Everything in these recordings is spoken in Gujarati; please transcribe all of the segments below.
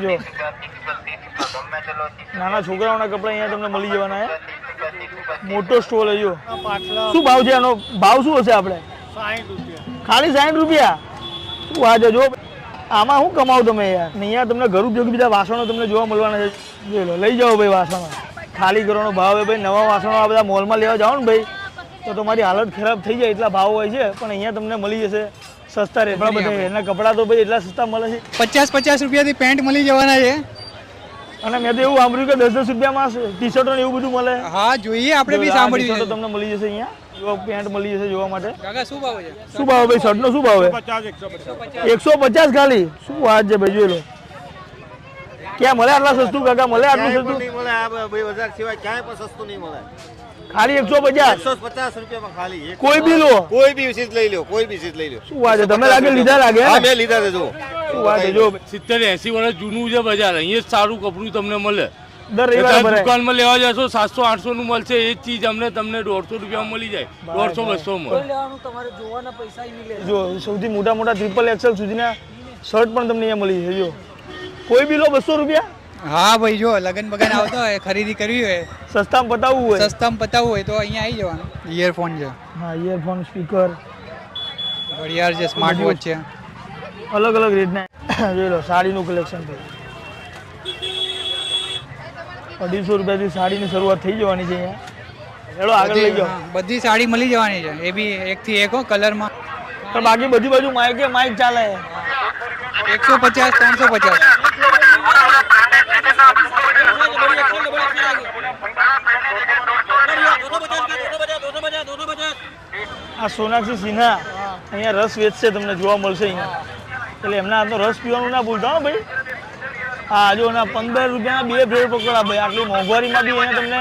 જો નાના છોકરાઓના કપડા અહીંયા તમને મળી જવાના છે. મોટો સ્ટોલ છે જો. શું ભાવ છે એનો? ભાવ શું હશે આપણે? 60 રૂપિયા. ખાલી 60 રૂપિયા? શું વાત છે? જો આમાં શું કમાવ તમે યાર. અહીંયા તમને ઘર ઉપયોગી બીજા વાસણો તમને જોવા મળવાના છે. જોઈ લો, લઈ જાઓ ભાઈ વાસણો. ખાલી કરવાનો ભાવ છે ભાઈ. નવા વાસણો આ બધા મોલમાં લેવા જાઓ ને ભાઈ તો તમારી હાલત ખરાબ થઈ જાય એટલા ભાવ હોય છે. પણ અહીંયા તમને મળી જશે સસ્તા રેટમાં બધા. એના કપડાં તો ભાઈ એટલા સસ્તા મળે છે. 50 રૂપિયાથી પેન્ટ મળી જવાના છે. અને મેં તો એવું સાંભળ્યું કે 10 રૂપિયામાં ટી શર્ટો ને એવું બધું મળે. હા જોઈએ, આપણે બી સાંભળ્યું છે. તમને મળી જશે અહીંયા. જો પેન્ટ મળી જશે જોવા માટે. કાકા શું ભાવ છે? શું ભાવ ભાઈ? શર્ટનો શું ભાવ છે? 150 ખાલી? શું વાત છે ભાઈ? જોઈ લો. ક્યાં મળે આટલા સસ્તું કાકા? મળે આટલું સસ્તું? નહીં મળે આ ભાઈ, બજાર સિવાય ક્યાંય પણ સસ્તું નહીં મળે. ખાલી 150? 150 રૂપિયામાં ખાલી. કોઈ બી લો, કોઈ બી ચીજ લઈ લો, કોઈ બી ચીજ લઈ લો. શું વાત છે? તમે લાગે લીધા લાગે? હા મેં લીધા છે. જો શું વાત છે? જો 70-80 વર્ષ જૂનું છે બજાર. અહીંયા જ સારું કપડું તમને મળે. દર રવિવારે ભરાય. દુકાનમાં લેવા જશો 700-800 નું મળશે. એ જ ચીજ અમને તમને 150 રૂપિયામાં મળી જાય. 150-200 માં. જો સૌથી મોટા મોટા ટ્રિપલ એક્સેલ સુધીના શર્ટ પણ તમને અહીંયા મળી છે. જો કોઈ બી લો 200 રૂપિયા. હા ભાઈ, જો લગન બગન આવતો હોય, ખરીદી કરવી હોય, સસ્તામાં પતાવવું હોય, સસ્તામાં પતાવવું હોય તો અહીંયા આવી જવાનું. ઇયરફોન છે, હા ઇયરફોન, સ્પીકર, ઘડિયાળ છે, સ્માર્ટ વોચ છે, અલગ અલગ રેટના. જોઈ લો સાડીનું કલેક્શન ભાઈ. 250 રૂપિયાથી સાડીની શરૂઆત થઈ જવાની છે અહીંયા. ચલો આગળ લઈ જાઓ. બધી સાડી મળી જવાની છે. એ બી એકથી એક હો, કલરમાં. પણ બાકી બધી બાજુ માઇક ચાલે. 150, 350. આ સોનાક્ષી સિન્હા અહીંયા રસ વેચશે, તમને જોવા મળશે અહીંયા. એટલે એમના હાથનો રસ પીવાનું ના ભૂલતા હો ભાઈ. હા જો ના 15 રૂપિયાના 2 બ્રેડ પકોડા ભાઈ. આટલી મોંઘવારીમાં બી અહીંયા તમને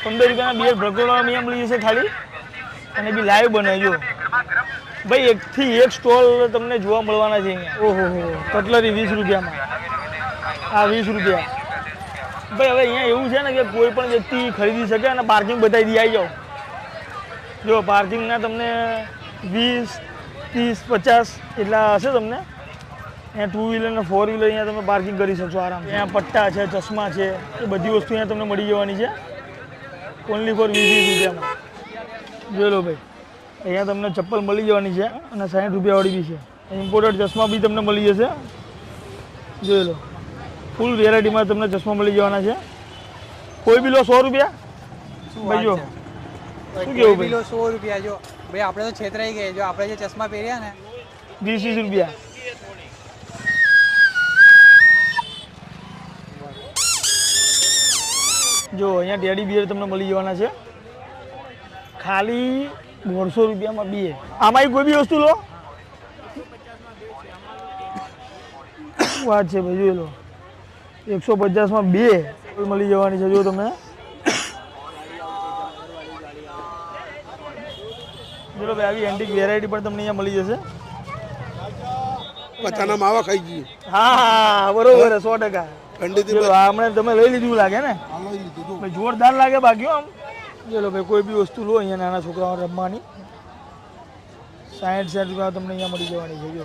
15 રૂપિયાના 2 પકોડા અહીંયા મળી જશે ખાલી. અને બી લાઈવ બનાવજો ભાઈ. એકથી એક સ્ટોલ તમને જોવા મળવાના છે અહીંયા. ઓહો કટલરી 20 રૂપિયામાં. આ 20 રૂપિયા ભાઈ. હવે અહીંયા એવું છે ને કે કોઈ પણ વ્યક્તિ ખરીદી શકે અને પાર્કિંગ બતાવી દી. આવી જાઓ. જો પાર્કિંગના તમને 20, 30, 50 એટલા હશે તમને. અહીંયા 2 વ્હીલર અને 4 વ્હીલર અહીંયા તમે પાર્કિંગ કરી શકશો આરામથી. અહીંયા પટ્ટા છે, ચશ્મા છે, એ બધી વસ્તુ અહીંયા તમને મળી જવાની છે. ઓનલી ફોર 20 રૂપિયામાં. જોઈ લો ભાઈ. અહીંયા તમને ચપ્પલ મળી જવાની છે અને 60 રૂપિયાવાળી બી છે. ઇમ્પોર્ટેડ ચશ્મા બી તમને મળી જશે. જોઈ લો ફૂલ વેરાયટીમાં તમને ચશ્મા મળી જવાના છે. કોઈ બી લો 100 રૂપિયા ભાઈ. જો શું કેવું ભાઈ? 100 રૂપિયા. જો ભાઈ આપણે તો છેતરાઈ ગયા. જો આપણે જે ચશ્મા પહેર્યા ને 20 રૂપિયા. જો અહીંયા ટેડી બિયર તમને મળી જવાના છે ખાલી 150 રૂપિયામાં 2. આમાં કોઈ બી વસ્તુ લો. વાત છે ભાઈ. જોઈ લો 150માં 2 મળી જવાની છે. જો તમે જો ભાઈ આવી એન્ટિક વેરાયટી પણ તમને અહીંયા મળી જશે. પચાના માવા ખાઈ ગઈ. હા બરોબર 100%. હમણાં તમે લઈ લીધું લાગે ને ભાઈ. જોરદાર લાગે બાકી આમ. ચલો ભાઈ કોઈ બી વસ્તુ લો અહીંયા નાના છોકરાઓ રમવાની. 60 રૂપિયા તમને અહીંયા મળી જવાની છે. જો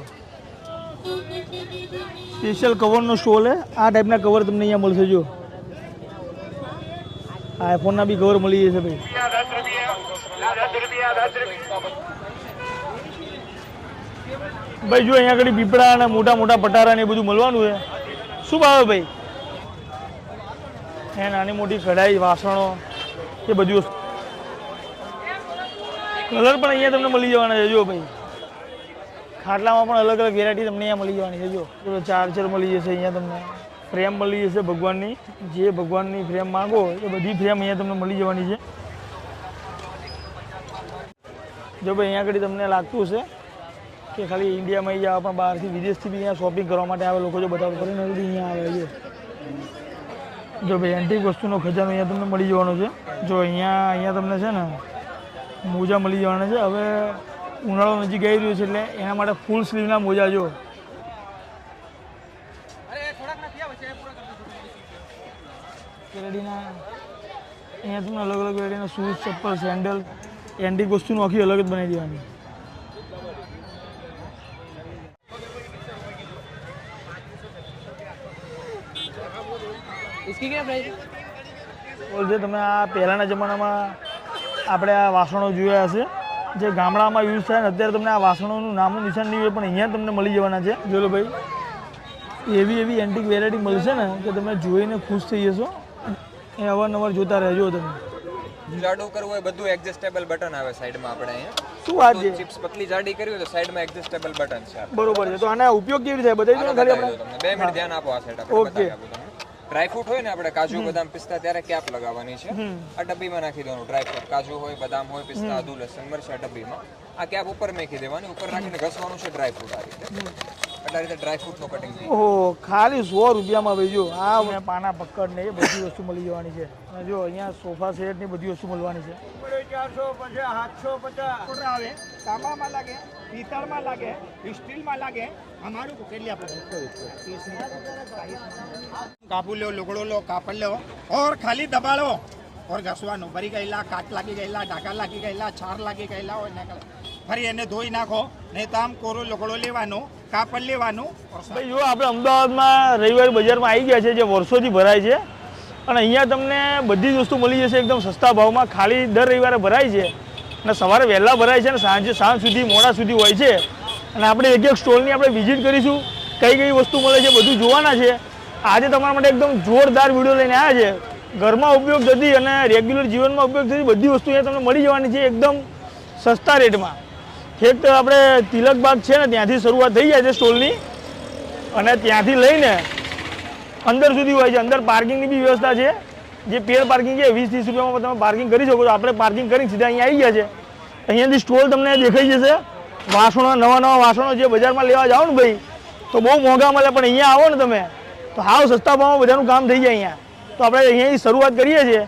સ્પેશિયલ કવરનો સ્ટોલ છે. આ ટાઈપના કવર તમને અહીંયા મળશે. જો આઈફોનના બી કવર મળી જશે ભાઈ. ભાઈ જો અહીંયા આગળ પીપળા અને મોટા મોટા પટારા ને એ બધું મળવાનું છે. શું ભાવે ભાઈ? એ નાની મોટી કઢાઈ, વાસણો, એ બધી વસ્તુ. કલર પણ અહીંયા તમને મળી જવાના છે. જો ભાઈ ખાટલામાં પણ અલગ અલગ વેરાયટી તમને અહીંયા મળી જવાની છે. જો ચાર્જર મળી જશે અહીંયા તમને. ફ્રેમ મળી જશે ભગવાનની. જે ભગવાનની ફ્રેમ માંગો એ બધી ફ્રેમ અહીંયા તમને મળી જવાની છે. જો ભાઈ અહીંયા આગળ તમને લાગતું હશે કે ખાલી ઇન્ડિયામાં આવી જાવ, પણ બહારથી વિદેશથી બી અહીંયા શોપિંગ કરવા માટે આવે લોકો. જો બતાવો કરીને અહીંયા આવે છે. જો ભાઈ એન્ટિક વસ્તુનો ખજાનો અહીંયા તમને મળી જવાનો છે. જો અહીંયા તમને છે ને મોજા મળી જવાના છે. હવે ઉનાળો નજીક આવી રહ્યો છે એટલે એના માટે ફૂલ સ્લીવના મોજા. જો વેરાયટીના અહીંયા તમને અલગ અલગ વેરાયટીના શૂઝ, ચપ્પલ, સેન્ડલ, એન્ટિક વસ્તુનું આખી અલગ જ બનાવી દેવાની. इसकी क्या प्राइस है? બોલજો તમે આ પહેલાંના જમાનામાં આપણે આ વાસણો જોયા હશે જે ગામડામાં યુઝ થાય ને અત્યારે તમને આ વાસણોનું નામનું નિશાન નહીં હોય પણ અહીંયા તમને મળી જવાના છે જોલો ભાઈ એવી એન્ટિક વેરાયટી મળશે ને કે તમે જોઈને ખુશ થઈ જશો એ અવારનવાર જોતા રહેજો તમે જાડું કરવું હોય બધું એડજસ્ટેબલ બટન આવે સાઈડમાં આપણે અહીંયા શું વાત છે ચિપ્સ પતલી જાડી કરવી હોય તો સાઈડમાં એડજસ્ટેબલ બટન છે બરોબર છે તો આના ઉપયોગ કેવી રીતે બતાવી દો ખાલી આપણે તમને 2 મિનિટ ધ્યાન આપો આ સાઈડ આપણે બતાવી આપું તમને ડ્રાય ફ્રૂટ હોય ને આપણે કાજુ બદામ પિસ્તા ત્યારે કેપ લગાવવાની છે આ ડબ્બીમાં નાખી દેવાનું ડ્રાય ફ્રૂટ કાજુ હોય બદામ હોય પિસ્તા આદુ લસણ મરચાં ડબ્બીમાં આ કેપ ઉપર મેકી દેવાની ઉપર રાખીને ઘસવાનું છે ડ્રાય ફ્રૂટ આ રીતે એટલે આ રીતે ડ્રાય ફ્રૂટનું કટિંગ થઈ ઓહો ખાલી 100 રૂપિયામાં ભાઈ જો આ પાના પકડ ને એ બધી વસ્તુ મળી જવાની છે અને જો અહીંયા સોફા સેટ ની બધી વસ્તુ મળવાની છે 450 750 આવે તાંબામાં લાગે પિત્તળમાં લાગે સ્ટીલમાં લાગે અમારું કેટલી કાપુ લો લુગડો લો કાપડ લો ઓર ખાલી દબાડો ઓર ઘસવાનું ભરી ગયેલા કાટ લાગી ગયેલા ઢાકા લાગી ગયેલા છાર લાગી ગયેલા હોય ને ફરી એને ધોઈ નાખો નહીં તો આમ કોરો લુગડો લેવાનો કાપડ લેવાનું ભાઈ જો આપણે અમદાવાદમાં રવિવારે બજારમાં આવી ગયા છે જે વર્ષોથી ભરાય છે અને અહીંયા તમને બધી જ વસ્તુ મળી જશે એકદમ સસ્તા ભાવમાં ખાલી દર રવિવારે ભરાય છે અને સવારે વહેલા ભરાય છે અને સાંજ સુધી મોડા સુધી હોય છે અને આપણે એક સ્ટોલની આપણે વિઝિટ કરીશું કઈ કઈ વસ્તુ મળે છે બધું જોવાના છે આજે તમારા માટે એકદમ જોરદાર વિડીયો લઈને આવ્યા છે ઘરમાં ઉપયોગ થતી અને રેગ્યુલર જીવનમાં ઉપયોગ થતી બધી વસ્તુ અહીંયા તમને મળી જવાની છે એકદમ સસ્તા રેટમાં એક તો આપણે તિલકબાગ છે ને ત્યાંથી શરૂઆત થઈ જાય છે સ્ટોલની અને ત્યાંથી લઈને અંદર સુધી હોય છે અંદર પાર્કિંગની બી વ્યવસ્થા છે જે પેડ પાર્કિંગ છે 20-30 રૂપિયામાં તમે પાર્કિંગ કરી શકો છો આપણે પાર્કિંગ કરીને સીધા અહીંયા આવી ગયા છે અહીંયાથી સ્ટોલ તમને દેખાઈ જશે વાસણો નવા વાસણો જે બજારમાં લેવા જાઓ ને ભાઈ તો બહુ મોંઘા મળે પણ અહીંયા આવો ને તમે તો હાવ સસ્તા ભાવમાં બધાનું કામ થઈ જાય અહીંયા તો આપણે અહીંયાથી શરૂઆત કરીએ છીએ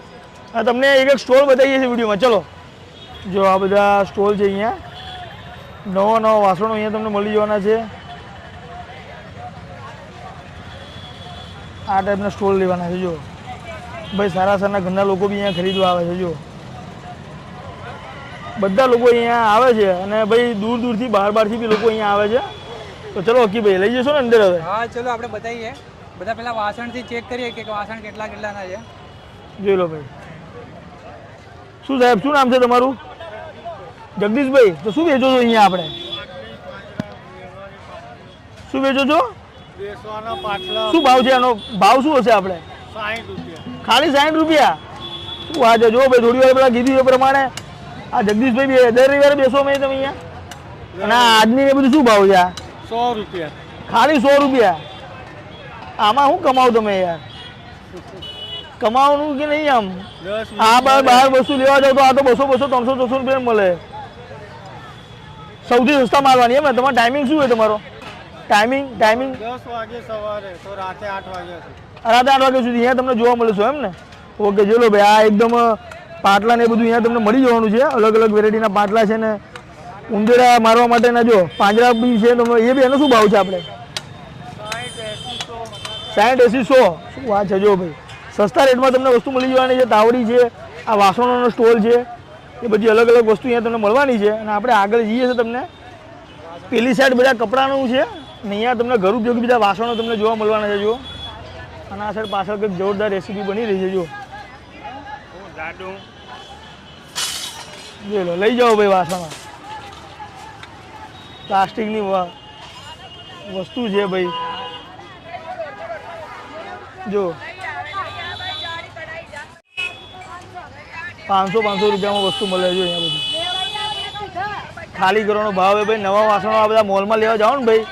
અને તમને એક સ્ટોલ બતાવીએ છીએ વિડીયોમાં ચલો જો આ બધા સ્ટોલ છે અહીંયા નવા વાસણો અહીંયા તમને મળી જવાના છે આ ટાઈપના સ્ટોલ લેવાના છે જો ભાઈ સારા ઘરના લોકો બી અહીંયા ખરીદવા આવે છે જો બધા લોકો અહીંયા આવે છે અને ભાઈ દૂરથી બહારથી બી લોકો અહીંયા આવે છે તો ચલો અકી ભાઈ લઈ જશો ને અંદર હવે હા ચલો આપણે બતાવીએ બધા પહેલા વાસણથી ચેક કરીએ કે વાસણ કેટલાના છે જોઈ લો ભાઈ શું સાહેબ શું નામ છે તમારું જગદીશભાઈ તો શું વેચો છો અહીંયા આપણે શું વેચો છો શું ભાવ છે એનો ભાવ શું હશે આપણે 60 રૂપિયા ખાલી 60 રૂપિયા શું વાત છે જો ભાઈ થોડી વાર પેલા કીધું એ પ્રમાણે આ જગદીશભાઈ બી દર રવિવારે બેસો મેં તમે અહીંયા અને આ આજની એ બધું શું ભાવ છે આ 100 રૂપિયા ખાલી 100 રૂપિયા આમાં શું કમાવ તમે યાર કમાવાનું કે નહીં આમ આ બહાર વસ્તુ લેવા જાવ તો આ તો 200 300 રૂપિયા મળે સૌથી સસ્તા માલવાની એમ ને તમારો ટાઈમિંગ શું હોય તમારો ટાઈમિંગ 10 વાગે સવારે તો રાતે 8 વાગ્યા સુધી રાતે 8 વાગ્યા સુધી અહીંયા તમને જોવા મળે છે એમ ને ઓકે ચલો ભાઈ આ એકદમ પાટલા ને બધું અહીંયા તમને મળી જવાનું છે અલગ અલગ વેરાયટીના પાટલા છે ને ઉંદેડા મારવા માટેના જો પાંજરા બી છે તમે એ બી એનો શું ભાવ છે આપણે 60 80 100 શું વાત છે જો ભાઈ સસ્તા રેટમાં તમને વસ્તુ મળી જવાની છે તાવડી છે આ વાસણોનો સ્ટોલ છે એ બધી અલગ અલગ વસ્તુ અહીંયા તમને મળવાની છે અને આપણે આગળ જઈએ છીએ તમને પેલી સાઈડ બધા કપડાનું છે ને અહીંયા તમને ઘર ઉપયોગી બધા વાસણો તમને જોવા મળવાના છે જો અને આ સાઈડ પાછળ કંઈક જોરદાર રેસીપી બની રહી છે જો જોઈ લો લઈ જાઓ ભાઈ વાસણો પ્લાસ્ટિકની વસ્તુ છે ભાઈ જો 500 રૂપિયામાં વસ્તુ મળે છે અહીંયા બધી ખાલી કરવાનો ભાવ છે ભાઈ નવા વાસણો આ બધા મોલમાં લેવા જાઓ ને ભાઈ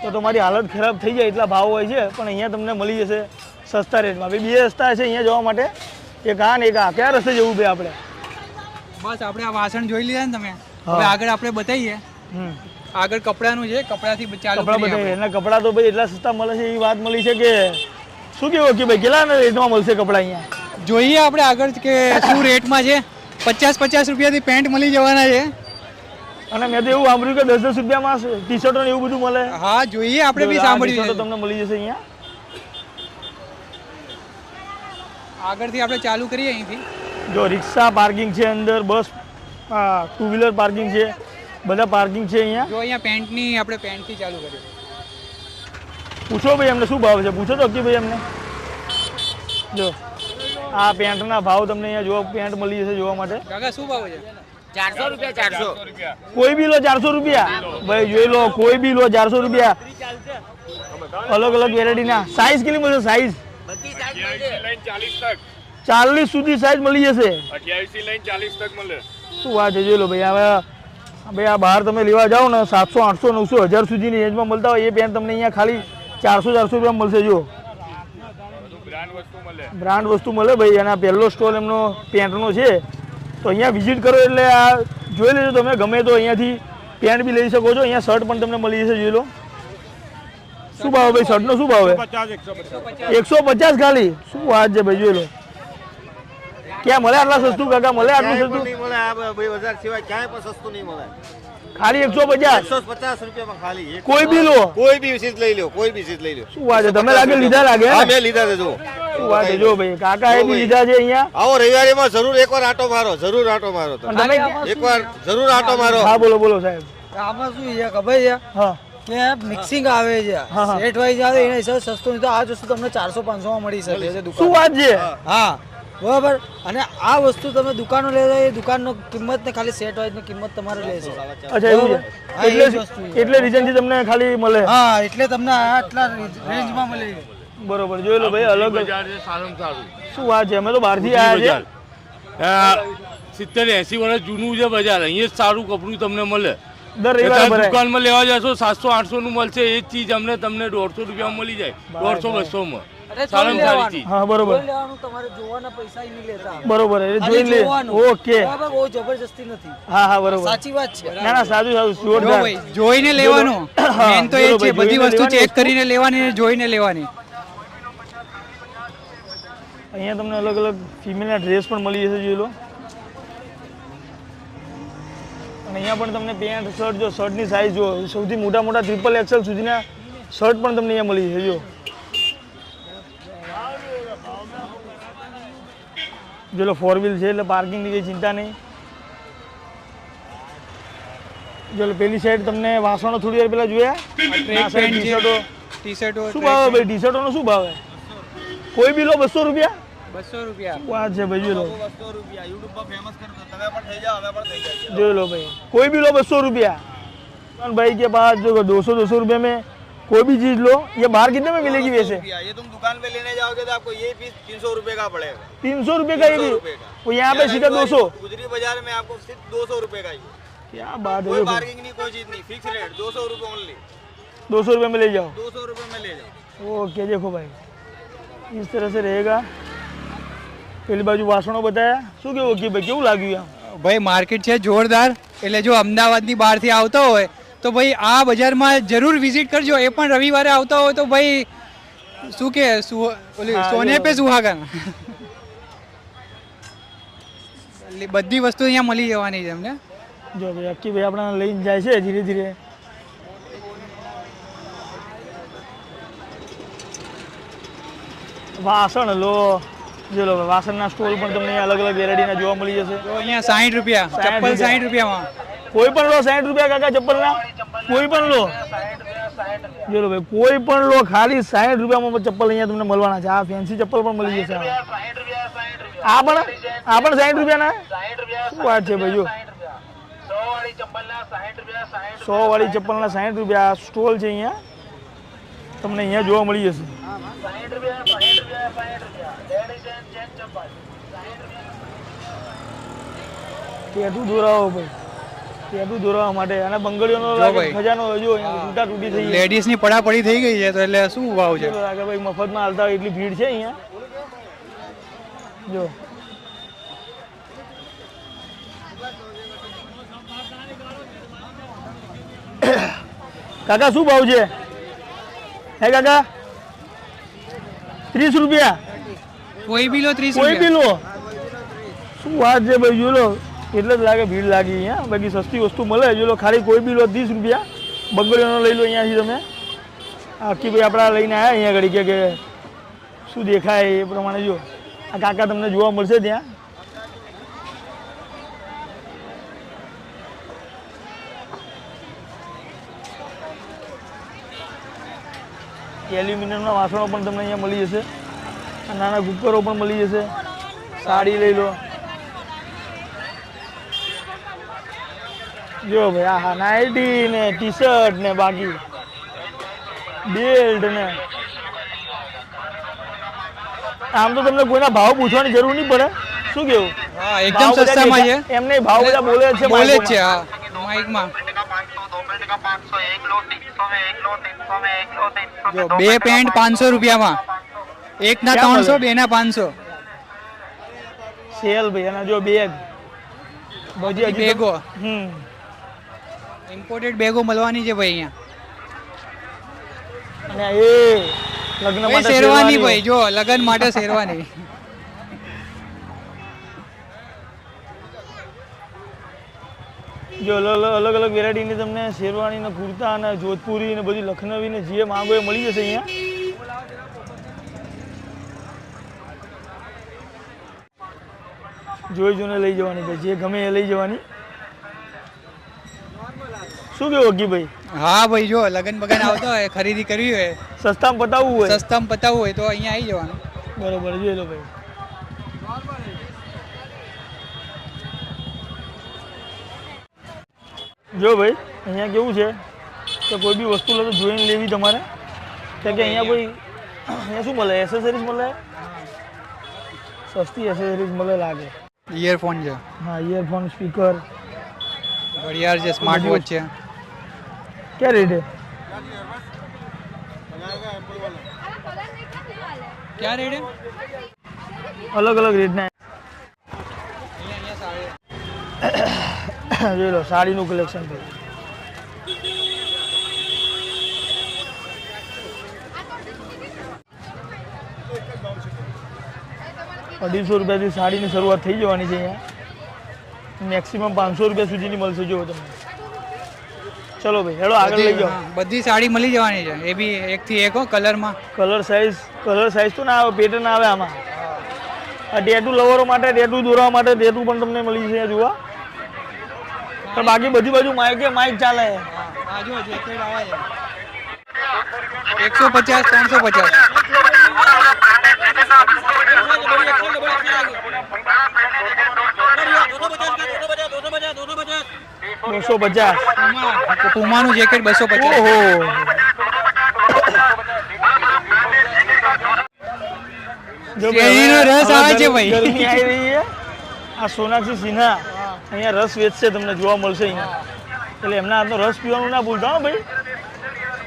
તો તમારી હાલત ખરાબ થઈ જાય એટલા ભાવ હોય છે પણ અહીંયા તમને મળી જશે સસ્તા રેટમાં ભાઈ બે રસ્તા છે અહીંયા જવા માટે એક આ ને એક આ કયા રસ્તે જવું ભાઈ આપણે બસ આપણે આ વાસણ જોઈ લીધા ને તમે હવે આગળ આપણે બતાવીએ આગળ કપડાનું છે કપડાથી ચાલુ કપડા બતાવીએ એના કપડા તો ભાઈ એટલા સસ્તા મળે છે એવી વાત મળી છે કે શું કેવું કે ભાઈ કેટલા રેટમાં મળશે કપડા અહીંયા જોઈએ આપણે આગળ કે શું રેટમાં છે 50 રૂપિયાથી પેન્ટ મળી જવાના છે અને મેં તો એવું સાંભળ્યું કે 10 રૂપિયામાં ટી શર્ટો ને એવું બધું મળે હા જોઈએ આપણે બી સાંભળ્યું તો તમને મળી જશે અહીંયા આગળથી આપણે ચાલુ કરીએ અહીંથી જો રિક્ષા પાર્કિંગ છે અંદર બસ 2 વ્હીલર પાર્કિંગ છે બધા પાર્કિંગ છે અહીંયા જો અહીંયા પેન્ટની આપણે પેન્ટથી ચાલુ કરીએ પૂછો ભાઈ એમને શું ભાવ છે પૂછો તો કે ભાઈ એમને જો આ પેન્ટના ભાવ તમને અહીંયા જોવા પેન્ટ મળી જશે જોવા માટે. કાકા શું ભાવ છે? 400 રૂપિયા 400 કોઈ બી લો 400 રૂપિયા ભાઈ, જોઈ લો કોઈ બી લો 400 રૂપિયા. અલગ અલગ વેરાયટીના સાઈઝ કેટલી મળશે? સાઈઝ 40 સુધી સાઈઝ મળી જશે. 28 થી લઈને 40 તક મળે. શું વાત છે, જોઈ લો ભાઈ. હવે ભાઈ આ બહાર તમે લેવા જાઓ ને 700 800 900 1000 સુધીની રેન્જમાં મળતા હોય એ પેન્ટ તમને અહીંયા ખાલી 400 રૂપિયા મળશે. જો બ્રાન્ડ વસ્તુ મળે ભાઈ. અને આ પહેલો સ્ટોલ એમનો પેન્ટનો છે, તો અહીંયા વિઝિટ કરો એટલે આ જોઈ લેજો તમે. ગમે તો અહીંયાથી પેન્ટ બી લઈ શકો છો. અહીંયા શર્ટ પણ તમને મળી જશે. જોઈ લો શું ભાવ ભાઈ? શર્ટનો શું ભાવ છે? 150 ખાલી. શું વાત છે ભાઈ, જોઈ લો. ક્યાં મળે આટલા સસ્તું કાકા? મળે આટલું સસ્તું? નહીં મળે આ ભાઈ બજાર સિવાય ક્યાંય પણ સસ્તું નહીં મળે. ખાલી 150 150 રૂપિયામાં ખાલી એક. કોઈ બી લો. કોઈ બી ચીજ લઈ લો, કોઈ બી ચીજ લઈ લો. શું વાત છે, તમે લાગે લીધા લાગે હા હે ને? મેં લીધા છે જો. શું વાત છે, જો ભાઈ કાકા એ બી લીધા છે અહીંયા. આવો રવિવારીમાં જરૂર એકવાર આટો મારો, જરૂર આટો મારો તમે. અને તમે એકવાર જરૂર આટો મારો. હા બોલો બોલો સાહેબ. આમાં શું છે ખબર છે હા કે મિક્સિંગ આવે છે, હા. સેટ વાઇઝ આવે એના હિસાબે સસ્તું. નહીં તો આ જ વસ્તુ તમને 400 500 માં મળી શકે છે શું દુકાન. વાત છે? હા બરાબર. અને આ વસ્તુ તમે દુકાનો લેજો એ દુકાનનો કિંમત ને ખાલી સેટ વાઇઝ ની કિંમત તમારે લેશે. અચ્છા એવું છે. હા, એ જ વસ્તુ છે. એટલે રીઝનથી તમને ખાલી મળે. હા એટલે તમને આટલા રેન્જમાં મળે. બરોબર, જોઈ લો ભાઈ. અલગ બજાર છે સારામાં સારું. શું વાત છે, અમે તો બહારથી આવ્યા છે. 70-80 વર્ષ જૂનું છે બજાર. અહીંયા જ સારું કપડું તમને મળે. દર રવિવારે ભરાય. દુકાનમાં લેવા જશો 700-800 નું મળશે. એ જ ચીજ અમને તમને 150 રૂપિયામાં મળી જાય. 150-200 માં સારામાં સારી ચીજ. હા બરોબર જોઈ લેવાનું, તમારે જોવાના પૈસા ય નહીં લેતા. બરોબર, એટલે ખાલી જોઈ લે. જોવાનું. ઓકે. બરાબર, બહુ જબરજસ્તી નથી. હા હા બરોબર. સાચી વાત છે. ના ના સાચું સાચું જો જોરદાર. ભાઈ જોઈને લેવાનું. હા, મેન તો એ બોલો છે, ભાઈ, બધી જોઈને વસ્તુ લેવાની ચેક કરીને લેવાની અને જોઈને લેવાની. અહીંયા તમને અલગ અલગ ફિમેલના ડ્રેસ પણ મળી જશે. જોઈ લો. અને અહીંયા પણ તમને પેન્ટ શર્ટ, જો શર્ટની સાઈઝ જો સૌથી મોટા મોટા XXL સુધીના શર્ટ પણ તમને અહીંયા મળી જશે. જો જો 4 વ્હીલ છે એટલે પાર્કિંગની કંઈ ચિંતા નહીં. જો પેલી સાઈડ તમને વાસણો થોડી વાર પહેલા જોયા. આ સાઈડ ટી-શર્ટો. ટી-શર્ટો શું ભાવ ભાઈ? ટી-શર્ટોનો શું ભાવ છે? કોઈ બી લો 200 રૂપિયા. 200 રૂપિયા. વાત છે ભાઈ, જોઈ લો. જોઈ लो भाई, कोई भी लो 200 रुपया. भाई के पास जो 200 रुपये में कोई भी चीज लो. ये बाहर कितने में मिलेगी वैसे? ये तुम दुकान पे लेने जाओगे तो आपको ये पीस 300 रुपए का पड़ेगा. 300 रुपये का ये भी. वो यहाँ पे सीधा 200. गुजरी बाजार में आपको सिर्फ 200 रुपए का ही. क्या बात है. कोई बार्गेनिंग नहीं, कोई चीज नहीं, फिक्स रेट 200 रुपए ओनली. 200 रुपये में ले जाओ. 200 रुपए में ले जाओ. ओके देखो भाई, इस तरह से रहेगा. પેલી બાજુ વાસણો બતાયા. શું કેવું કે ભાઈ કેવું લાગ્યું આમ? ભાઈ માર્કેટ છે જોરદાર. એટલે જો અમદાવાદની બહારથી આવતા હોય તો ભાઈ આ બજારમાં જરૂર વિઝિટ કરજો. એ પણ રવિવારે આવતા હોય તો ભાઈ શું કે ઓલી હા, સોને જો. પે સુહાગા. એટલે બધી વસ્તુ અહીંયા મળી જવાની છે એમને. જો ભાઈ અક્કી ભાઈ આપણા લઈને જાય છે ધીરે ધીરે. વાસણ લો. જો લો વાસણના સ્ટોલ પણ તમને અહીંયા અલગ અલગ વેરાયટીના જોવા મળી જશે. તો અહીંયા 60 રૂપિયા, ચપ્પલ 60 રૂપિયામાં. કોઈ પણ લો 60 રૂપિયા કાકા ચપ્પલના. કોઈ પણ લો. જો લો ભાઈ કોઈ પણ લો, ખાલી 60 રૂપિયામાં ચપ્પલ અહીંયા તમને મળવાના છે. આ ફેન્સી ચપ્પલ પણ મળી જશે. આ પણ 60 રૂપિયાના. શું વાત છે ભાઈ, જો 100 વાળી ચપ્પલના 60 રૂપિયા. સ્ટોલ છે અહીંયા તમને અહીંયા જોવા મળી જશે. ટેટુ દોરાવો ભાઈ, ટેટુ દોરાવા માટે. અને બંગડીઓનો જો લાગે ભાઈ. ખજાનો જો તૂટા તૂટી થઈ ગઈ. લેડીઝની પડાપડી થઈ ગઈ છે તો એટલે શું ભાવ છે? લાગે ભાઈ મફતમાં હાલતા હોય એટલી ભીડ છે અહીંયા. જો કાકા શું ભાવ છે? હે કાકા 30 રૂપિયા. કોઈ બી લો 30 કોઈ બી રૂપિયા. લો. શું વાત છે ભાઈ, જો લો. એટલે જ લાગે ભીડ લાગી અહીંયા. બાકી સસ્તી વસ્તુ મળે. જો લો ખાલી કોઈ બી લો 30 રૂપિયા. બંગડીઓનો લઈ લો અહીંયાથી તમે. આખી ભાઈ આપણા લઈને આવ્યા અહીંયા ઘડી કે શું દેખાય એ પ્રમાણે. જો આ કાકા તમને જોવા મળશે ત્યાં. એલ્યુમિનિયમના વાસણો પણ તમને અહીંયા મળી જશે. આ નાના કુકરો પણ મળી જશે. સાડી લઈ લો. જો ભાઈ આ હા નાઇટી ને ટી શર્ટ ને બાકી બેલ્ટ ને આમ તો તમને કોઈના ભાવ પૂછવાની જરૂર નહીં પડે. શું કેવું? હા એકદમ સસ્તામાં છે. એમને ભાવ બધા બોલે છે. બોલે જ છે હા માઇકમાં. જો 2 પેન્ટ 500 રૂપિયામાં, એકના 300, બેના 500. સેલ ભાઈ અને જો બેગ બધી હજી બેગો હમ ઇમ્પોર્ટેડ બેગો મળવાની છે ભાઈ અહીંયા. અને એ લગ્ન ભાઈ માટે શેરવાની ભાઈ જો લગન માટે શેરવાની. જો અલગ અલગ વેરાયટીની તમને શેરવાની ને કુર્તા અને જોધપુરી ને બધી લખનવી ને જે માંગો એ મળી જશે અહીંયા. જોઈ જોઈને લઈ જવાની ભાઈ, જે ગમે એ લઈ જવાની. શું કેવું અગીભાઈ? હા ભાઈ જો લગન બગન આવતો હોય ખરીદી કરવી હોય સસ્તામાં પતાવવું હોય સસ્તામાં પતાવવું હોય તો અહીંયા આવી જવાનું. બરોબર જોઈ લો ભાઈ. જો ભાઈ અહીંયા કેવું છે કે કોઈ બી વસ્તુ લો તો જોઈને લેવી તમારે. કારણ કે અહીંયા કોઈ અહીંયા શું મળે? એસેસરીઝ મળે, સસ્તી એસેસરીઝ મળે લાગે. ઇયરફોન છે, હા ઇયરફોન, સ્પીકર, ઘડિયાળ છે, સ્માર્ટ વોચ છે. ક્યાં રેટ है? ક્યાં રેટ છે? અલગ અલગ રેટના જોઈ લો સાડીનું કલેક્શન ભાઈ. ₹250 સાડીની શરૂઆત થઈ જવાની છે અહીંયા. મેક્સિમમ 500 રૂપિયા સુધીની મળશે. જો તમને ચલો ભાઈ હેડો આગળ લઈ જાઓ. બધી સાડી મળી જવાની છે એ બી એકથી એક કલરમાં. કલર સાઇઝ તો ના આવે, પેટર્ન આવે આમાં. આ ટેટુ લવરો માટે, ટેટુ દોરવા માટે ટેટુ પણ તમને મળી છે જોવા. પણ બાકી બધી બાજુ માઇક ચાલે. હા જો જેકેટ આવે છે 150 350. 250. પુમાનું જેકેટ 250. ઓહો શેરડીનો રસ આવે છે ભાઈ. ગરમી આવી રહી છે. આ સોનાક્ષી સિન્હા અહીંયા રસ વેચશે, તમને જોવા મળશે અહીંયા. એટલે એમના હાથનો રસ પીવાનું ના ભૂલતા હો ભાઈ.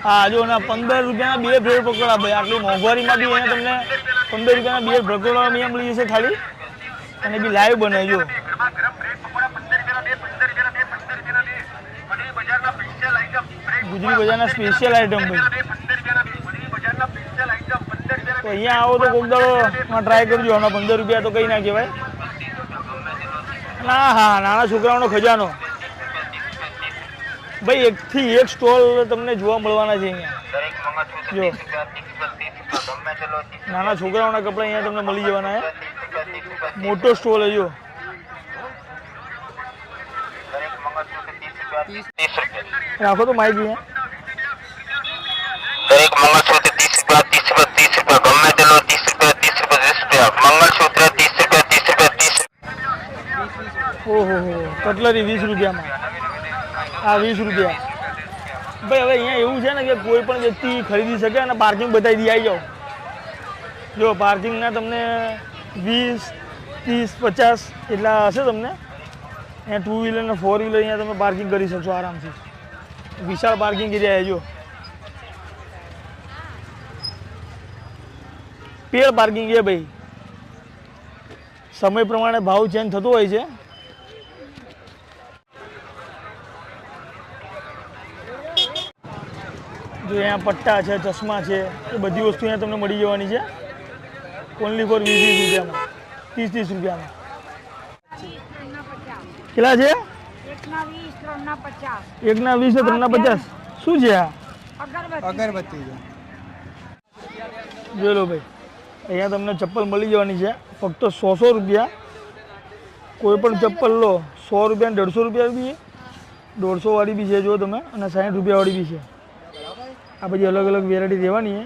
હા જો ના 15 રૂપિયાના 2 બ્રેડ પકોડા ભાઈ. આટલી મોંઘવારીમાં બી અહીંયા તમને 15 રૂપિયાના 2 પકોડા અહીંયા મળી જશે ખાલી. અને બી લાઈવ બને જો. ગુજરી બજારના સ્પેશિયલ આઈટમ ભાઈ. તો અહીંયા આવો તો કોક દાડોમાં ટ્રાય કરજો. હમણાં 15 રૂપિયા તો કંઈ ના કહેવાય. ના હા નાના છોકરાઓનો ખજાનો ભાઈ. એકથી એક સ્ટોલ તમને જોવા મળવાના છે અહીંયા. જો નાના છોકરાઓના કપડા અહીંયા તમને મળી જવાના છે. મોટો સ્ટોલ છે જો. રાખો તો માઇક અહીંયા. દરેક મંગળસૂત્ર 30 રૂપિયા, 30 રૂપિયા, 30 રૂપિયા, 30 રૂપિયા, 30 રૂપિયા, 30 રૂપિયા, 30 રૂપિયા. ઓહો કટલરી 20 રૂપિયામાં. આ 20 રૂપિયા ભાઈ. હવે અહીંયા એવું છે ને કે કોઈ પણ વ્યક્તિ ખરીદી શકે અને પાર્કિંગ બતાવી દી. આવી જાઓ જો પાર્કિંગના તમને 20, 30, 50 એટલા હશે તમને. અહીંયા 2 વ્હીલર અને 4 વ્હીલર અહીંયા તમે પાર્કિંગ કરી શકશો આરામથી. વિશાળ પાર્કિંગ એરિયા જો. પેડ પાર્કિંગ છે ભાઈ. સમય પ્રમાણે ભાવ ચેન્જ થતો હોય છે. જો અહીંયા પટ્ટા છે, ચશ્મા છે, એ બધી વસ્તુ અહીંયા તમને મળી જવાની છે. ઓનલી ફોર 20 રૂપિયામાં, 30 રૂપિયામાં. કેટલા છે? 1 ના 20 ને 3 ના 50. શું છે આ? અગરબત્તી છે. જોઈ લો ભાઈ અહીંયા તમને ચપ્પલ મળી જવાની છે ફક્ત 100 રૂપિયા. કોઈ પણ ચપ્પલ લો 100 રૂપિયા, 150 રૂપિયા બી છે, 150 વાળી બી છે જો તમે, અને 60 રૂપિયા વાળી બી છે. આ બધી અલગ અલગ વેરાયટી રહેવાની છે.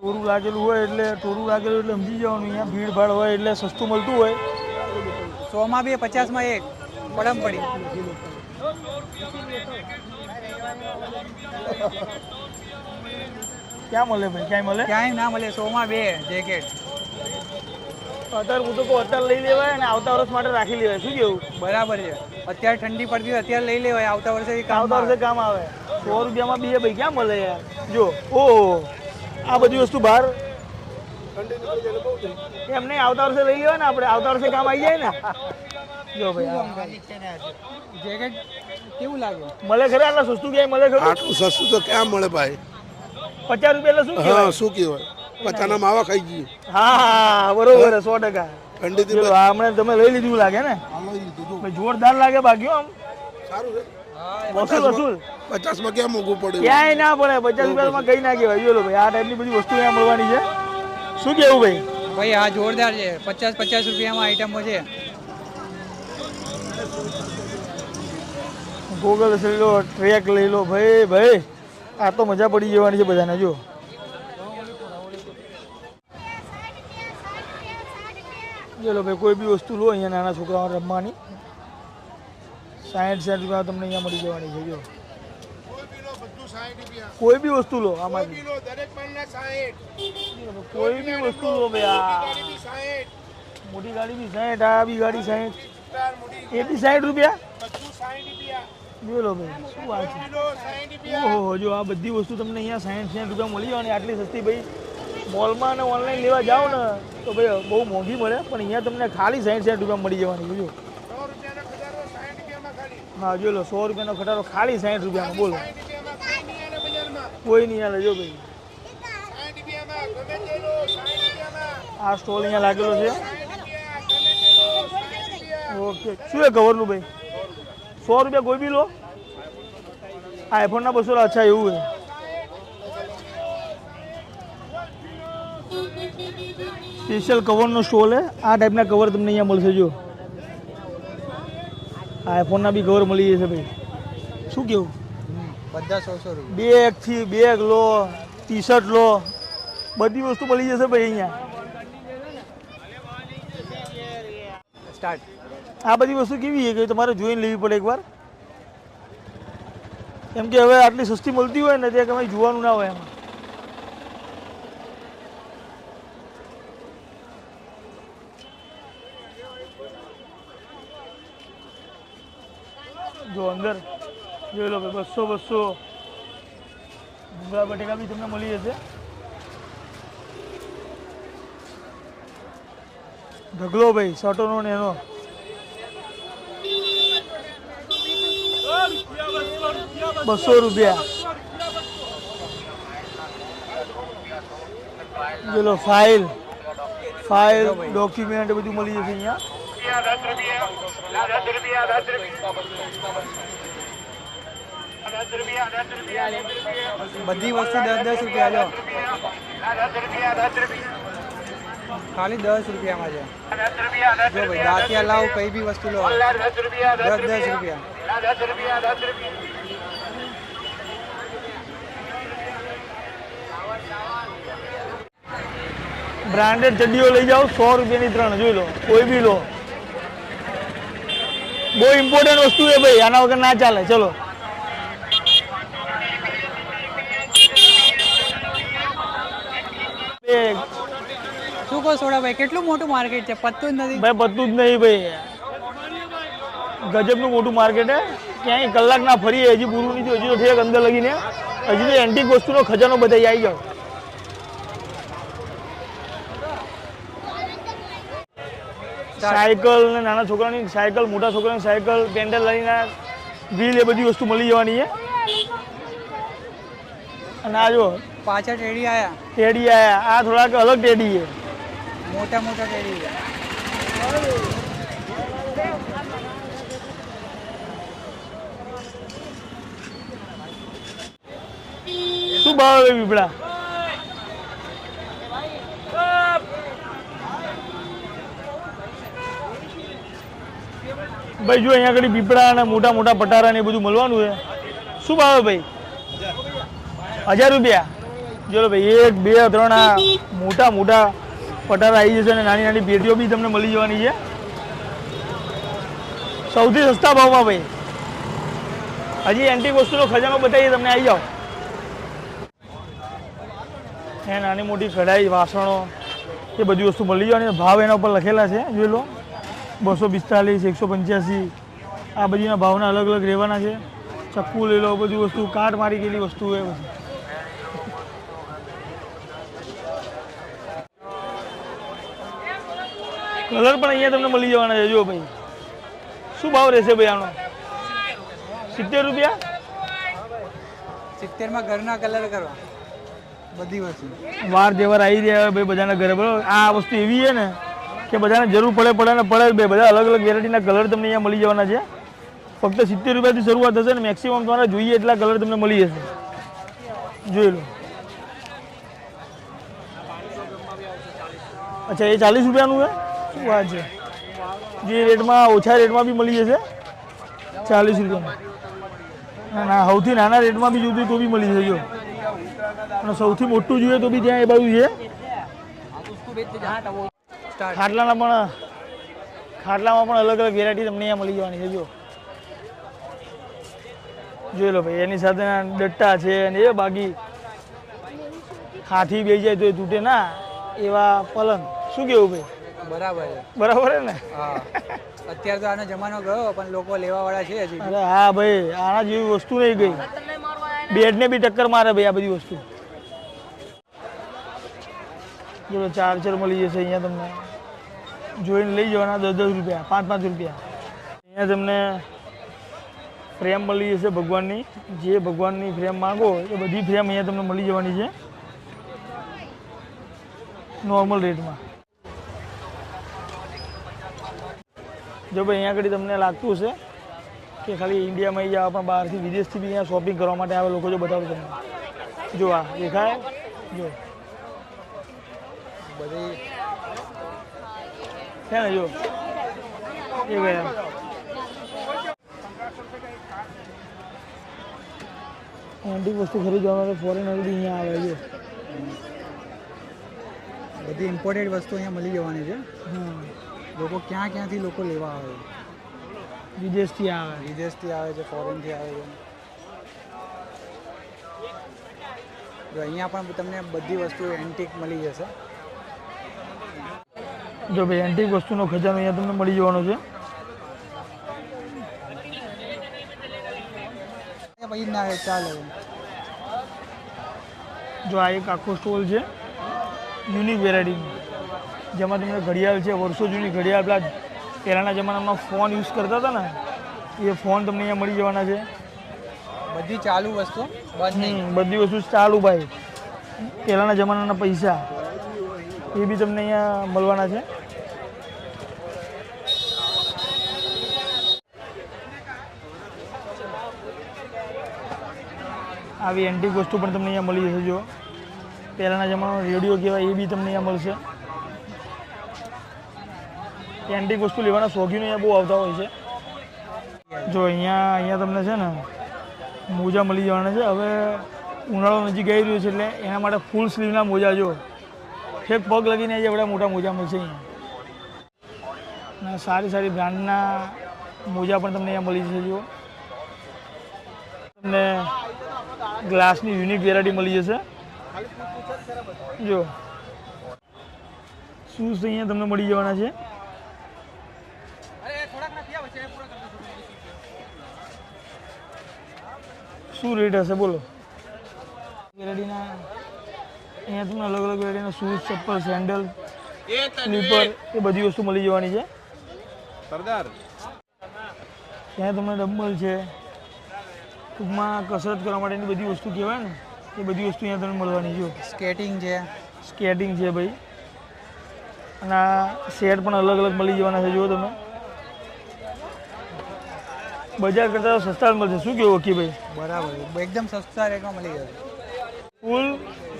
ટોરું લાગેલું હોય એટલે સમજી જવાનું, અહીંયા ભીડ ભાડ હોય એટલે સસ્તું મળતું હોય. 100 માં 2, 50 માં 1 પડમ પડી. ક્યાં મળે ભાઈ? ક્યાંય મળે? ક્યાંય ના મળે. 100 માં 2 જેકેટ. અત્યારે હું તો કહું અત્યારે લઈ લેવાય અને આવતા વર્ષ માટે રાખી લેવાય. શું કેવું? બરાબર છે. અત્યારે ઠંડી પડતી હોય અત્યારે લઈ લેવાય, આવતા વર્ષે આવતા વર્ષે કામ આવે. 100 રૂપિયામાં 2 ભાઈ ક્યાં મળે યાર? જો ઓહો, આ બધી વસ્તુ બહાર એમ નહીં, આવતા વર્ષે લઈ લેવાય ને આપણે, આવતા વર્ષે કામ આવી જાય ને. જો ભાઈ જેકેટ કેવું લાગે? મળે ખરા? આટલા સસ્તું ક્યાંય મળે ખરું? આટલું સસ્તું તો ક્યાં મળે ભાઈ? 50 રૂપિયા એટલે શું કહેવાય? હા, શું કહેવાય? 50 ના માવા ખાઈ ગયું. હા બરોબર, 100%. ઠંડીથી ચલો હમણાં તમે લઈ લીધું લાગે ને ભાઈ, જોરદાર લાગે. બાકી આમ સારું છે. વસૂલ વસૂલ 50 માં ક્યાં મોંઘું પડે? ક્યાંય ના પડે. 50 રૂપિયામાં કઈ ના કહેવાય. જોલો ભાઈ, આ ટાઈપની બધી વસ્તુ અહીંયા મળવાની છે. શું કેવું ભાઈ? ભાઈ આ જોરદાર છે. 50 રૂપિયામાં આઈટમો છે. ગોગલ્સ લઈ લો, ટ્રેક લઈ લો ભાઈ. ભાઈ આ તો મજા પડી જવાની છે બધાને. જો ચલો ભાઈ, કોઈ બી વસ્તુ લો અહીંયા નાના છોકરાઓ રમવાની 60 રૂપિયા તમને અહીંયા મળી જવાની છે. જો કોઈ બી વસ્તુ લો આમાંથી, કોઈ બી વસ્તુ લો ભાઈ. આ મોટી ગાડી બી 60, આ બી ગાડી 60, એ બી 60 રૂપિયા. જોલો ભાઈ શું વાત છે. ઓહો, જો આ બધી વસ્તુ તમને અહીંયા 60 રૂપિયા મળી જવાની. આટલી સસ્તી ભાઈ મોલમાં અને ઓનલાઈન લેવા જાઓ ને તો ભાઈ બહુ મોંઘી મળે, પણ અહીંયા તમને ખાલી 60 રૂપિયા મળી જવાની. જો હા, જો લો 100 રૂપિયાનો ખટારો ખાલી 60 રૂપિયાનો. બોલો કોઈ નહીં હાલે. જો ભાઈ આ સ્ટોલ અહીંયા લાગેલો છે. ઓકે, શું છે કવરનું ભાઈ? 100 રૂપિયા કોઈ બી લો. આઈફોનના 200. અચ્છા એવું છે. સ્પેશિયલ કવરનો સ્ટોલ છે. આ ટાઈપના કવર તમને અહીંયા મળશે. જો આઈફોનના બી કવર મળી જશે ભાઈ. શું કેવું? બધા 100 રૂપિયા. બેગથી બેગ લો, ટી શર્ટ લો, બધી વસ્તુ મળી જશે ભાઈ અહીંયા. સ્ટાર્ટ. આ બધી વસ્તુ કેવી છે કે તમારે જોઈને લેવી પડે એકવાર, કેમ કે હવે આટલી સસ્તી મળતી હોય ને ત્યાં કંઈ જોવાનું ના હોય એમાં. જો અંદર જોઈ લો ભાઈ, 200 ભૂંગળા બટેકા બી તમને મળી જશે. ઢગલો ભાઈ શર્ટોનો ને એનો. ₹200. ચલો ફાઇલ ડોક્યુમેન્ટ બધું મળી જશે અહીંયા. બધી વસ્તુ 10 રૂપિયા. જો ખાલી 10 રૂપિયામાં છે. જો ભાઈ દાંતિયા લાવ, કઈ બી વસ્તુ લો 10 રૂપિયા. બ્રાન્ડેડ ચડ્ડીઓ લઈ જાઓ 100 રૂપિયાની 3. જોઈ લો, કોઈ બી લો. બહુ ઇમ્પોર્ટન્ટ વસ્તુ છે ભાઈ, આના વગર ના ચાલે. ચલો શું કહો સોડાભાઈ, કેટલું મોટું માર્કેટ છે? પતતું જ નથી ભાઈ, પતતું જ નહીં ભાઈ. ગજબનું મોટું માર્કેટ છે. ક્યાંય કલાક ના ફરીએ, હજી પૂરું નહીં થયું. હજી તો ઠેક અંદર લગીને હજી તો એન્ટિક વસ્તુનો ખજાનો બધા આવી જાઓ. સાયકલ ને નાના છોકરાની સાયકલ, મોટા છોકરાની સાયકલ, પેન્ડલ લઈને વ્હીલ, એ બધી વસ્તુ મળી જવાની છે. અને આ જો પાછળ ટેડી આયા. આ થોડાક અલગ ટેડી છે. મોટા ટેડી છે. શું ભાવ આવે પીપળા? ભાઈ જો અહીંયા આગળ પીપળા અને મોટા મોટા પટારા ને એ બધું મળવાનું છે. શું ભાવ ભાઈ? 1000 રૂપિયા. ચલો ભાઈ 1 2 3 આ મોટા મોટા પટારા આવી જશે અને નાની નાની પેટીઓ બી તમને મળી જવાની છે સૌથી સસ્તા ભાવમાં ભાઈ. હજી એન્ટિક વસ્તુનો ખજાનો બતાવીએ તમને, આવી જાઓ. એ નાની મોટી કઢાઈ વાસણો એ બધી વસ્તુ મળી જવાની. ભાવ એના ઉપર લખેલા છે જોઈ લો, 245 185 આ બધીના ભાવના અલગ અલગ રહેવાના છે. ચક્કુ લઈ લો, બધી વસ્તુ કાટ મારી ગયેલી વસ્તુ એ બધી. કલર પણ અહીંયા તમને મળી જવાના છે. જો ભાઈ શું ભાવ રહેશે ભાઈ આનો? 70 રૂપિયા. 70 માં ઘરના કલર કરવા બધી વસ્તુ વાર તહેવાર આવી રહ્યા ભાઈ બધાના ઘરે, બરાબર. આ વસ્તુ એવી છે ને કે બધાને જરૂર પડે ને પડે ભાઈ. બધા અલગ અલગ વેરાયટીના કલર તમને અહીંયા મળી જવાના છે. ફક્ત 70 રૂપિયાથી શરૂઆત થશે ને મેક્સિમમ તમારે જોઈએ એટલા કલર તમને મળી જશે. જોઈ લો. અચ્છા, એ 40 રૂપિયાનું છે. શું વાત છે? જે રેટમાં ઓછા રેટમાં બી મળી જશે 40 રૂપિયામાં. ના, સૌથી નાના રેટમાં બી જોતું તો બી મળી જશે. જો અને સૌથી મોટું જોઈએ તો બી ત્યાં એ બાજુ છે. ખાટલામાં પણ અલગ અલગ વેરાયટી તમને અહીંયા મળી જવાની છે. જો જોઈ લો ભાઈ, એની સાથે દટ્ટા છે અને એ બાકી હાથી બેસી જાય તો એ તૂટે ના એવા પલંગ. શું કેવું ભાઈ? બરાબર છે. બરાબર છે ને? હા, અત્યારે તો આનો જમાનો ગયો પણ લોકો લેવા વાળા છે હજી. અરે હા ભાઈ, આના જેવી વસ્તુ નહીં ગઈ. બેડને બી ટક્કર મારે ભાઈ આ બધી વસ્તુ. જો ચાર્જર મળી જશે અહીંયા તમને, જોઈને લઈ જવાના 10 રૂપિયા 5 રૂપિયા. અહીંયા તમને ફ્રેમ મળી જશે ભગવાનની. જે ભગવાનની ફ્રેમ માંગો એ બધી ફ્રેમ અહીંયા તમને મળી જવાની છે નોર્મલ રેટમાં. જો ભાઈ અહીંયા આગળ તમને લાગતું હશે કે ખાલી ઇન્ડિયામાં આવી જાવ, પણ બહારથી વિદેશથી બી અહીંયા શોપિંગ કરવા માટે આવે લોકો. જો બતાવું તમને, જો આ દેખાય, જો બધી છે ને, જો એ ગયા. એન્ટિક વસ્તુ ખરીદવા માટે ફોરેનર બી અહીંયા આવે છે. બધી ઇમ્પોર્ટેડ વસ્તુ અહીંયા મળી જવાની છે. લોકો ક્યાંથી લોકો લેવા આવે, વિદેશથી આવે છે, ફોરેનથી આવે છે. જો અહીંયા પણ તમને બધી વસ્તુ એન્ટિક મળી જશે. જો ભાઈ એન્ટિક વસ્તુનો ખજાનો અહીંયા તમને મળી જવાનો છે. પછી ના ચાલે. જો આ એક આખો સ્ટોલ છે યુનિક વેરાયટીનો, જેમાં તમને ઘડિયાળ છે, વર્ષો જૂની ઘડિયાળ. પેલા પહેલાંના જમાનામાં ફોન યુઝ કરતા હતા ને એ ફોન તમને અહીંયા મળી જવાના છે. બધી ચાલુ વસ્તુ, બધી વસ્તુ ચાલુ ભાઈ. પહેલાંના જમાનાના પૈસા એ બી તમને અહીંયા મળવાના છે. આવી એન્ટિક વસ્તુ પણ તમને અહીંયા મળી જશે. જો પહેલાંના જમાનામાં રેડિયો કહેવાય એ બી તમને અહીંયા મળશે. એન્ટિક વસ્તુ લેવાના શોખીનો અહીંયા બહુ આવતા હોય છે. જો અહીંયા તમને છે ને મોજા મળી જવાના છે. હવે ઉનાળો નજીક આવી રહ્યો છે એટલે એના માટે ફૂલ સ્લીવના મોજા. જો ઠેક પગ લગીને આવી એવડા મોટા મોજા મળશે અહીંયા. અને સારી બ્રાન્ડના મોજા પણ તમને અહીંયા મળી જશે. જો તમને ગ્લાસની યુનિક વેરાયટી મળી જશે. જો શૂઝ અહીંયા તમને મળી જવાના છે. શું રેટ હશે બોલો? વેરાયટીના અહીંયા તમને અલગ અલગ વેરાયટીના શૂઝ, ચપ્પલ, સેન્ડલ, સ્લીપર એ બધી વસ્તુ મળી જવાની છે. સરદાર ત્યાં તમને ડમ્બલ છે, ટૂંકમાં કસરત કરવા માટેની બધી વસ્તુ કહેવાય ને એ બધી વસ્તુ અહીંયા તમને મળવાની. જો સ્કેટિંગ છે ભાઈ. અને આ સેટ પણ અલગ અલગ મળી જવાના છે. જો તમે બજાર કરતાં સસ્તા મળશે. શું કેવું ઓકે ભાઈ? બરાબર, એકદમ સસ્તા રેટમાં મળી જશે.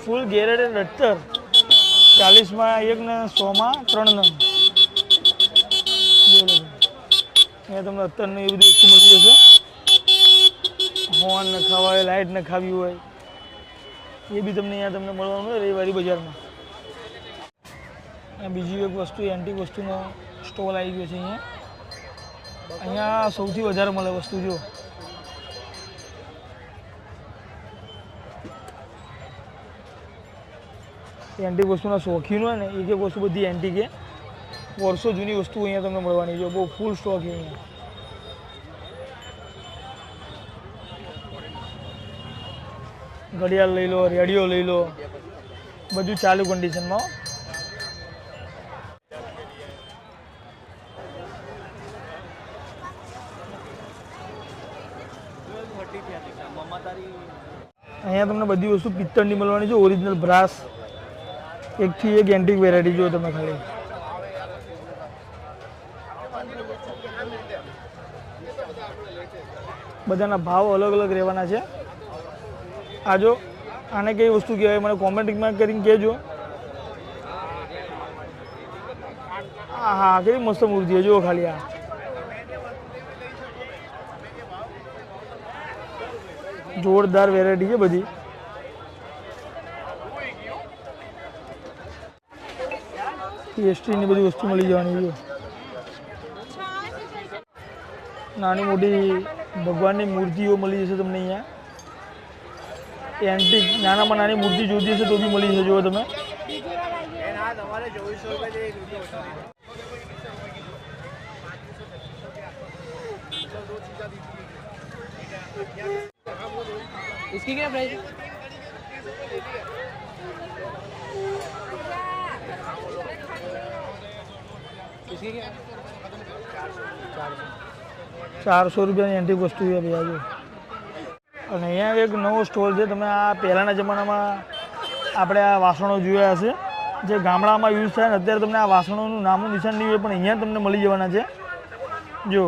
ફૂલ ગેરેટેડ અત્તર 40માં 1 ને 100માં 3 નંગ. અહીંયા તમને અત્તરની એ બધી વસ્તુ મળી જશે. હોર્ન નખાવા હોય, લાઇટ નખાવી હોય એ બી તમને અહીંયા તમને મળવાનું હોય રવિવારી બજારમાં. અને બીજી એક વસ્તુ એન્ટિક વસ્તુનો સ્ટોલ આવી ગયો છે અહીંયા. અહીંયા સૌથી વધારે મળે વસ્તુ જો એન્ટિક વસ્તુના શોખીન હોય ને એક એક વસ્તુ બધી એન્ટિક છે. વર્ષો જૂની વસ્તુ અહીંયા તમને મળવાની છે. બહુ ફૂલ સ્ટોક છે અહીંયા. ઘડિયાળ લઈ લો, રેડિયો લઈ લો, બધું ચાલુ કન્ડિશનમાં. અહીંયા તમને બધી વસ્તુ પિત્તળની મળવાની છે. ઓરિજિનલ બ્રાસ, એકથી એક એન્ટિક વેરાયટી જો તમે ખાલી. બધાના ભાવ અલગ અલગ રહેવાના છે. આ જો આને કઈ વસ્તુ કહેવાય મને કોમેન્ટમાં કરીને કહેજો. હા કેવી મસ્ત મૂર્તિ છે જુઓ ખાલી. આ જોરદાર વેરાયટી છે બધી. પેસ્ટ્રીની બધી વસ્તુ મળી જવાની છે. નાની મોટી ભગવાનની મૂર્તિઓ મળી જશે તમને અહીંયા. એન્ટિક નાનામાં નાની મૂર્તિ જોઈતી હશે તો બી મળી જશે. જુઓ તમે इसकी क्या प्राइस है? इसकी क्या? 400 રૂપિયાની એન્ટિક વસ્તુ છે ભાઈ. જો અને અહીંયા એક નવો સ્ટોલ છે. તમે આ પહેલાંના જમાનામાં આપણે આ વાસણો જોયા હશે જે ગામડામાં યુઝ થાય ને અત્યારે તમને આ વાસણોનું નામું નિશાન નહીં હોય પણ અહીંયા તમને મળી જવાના છે. જો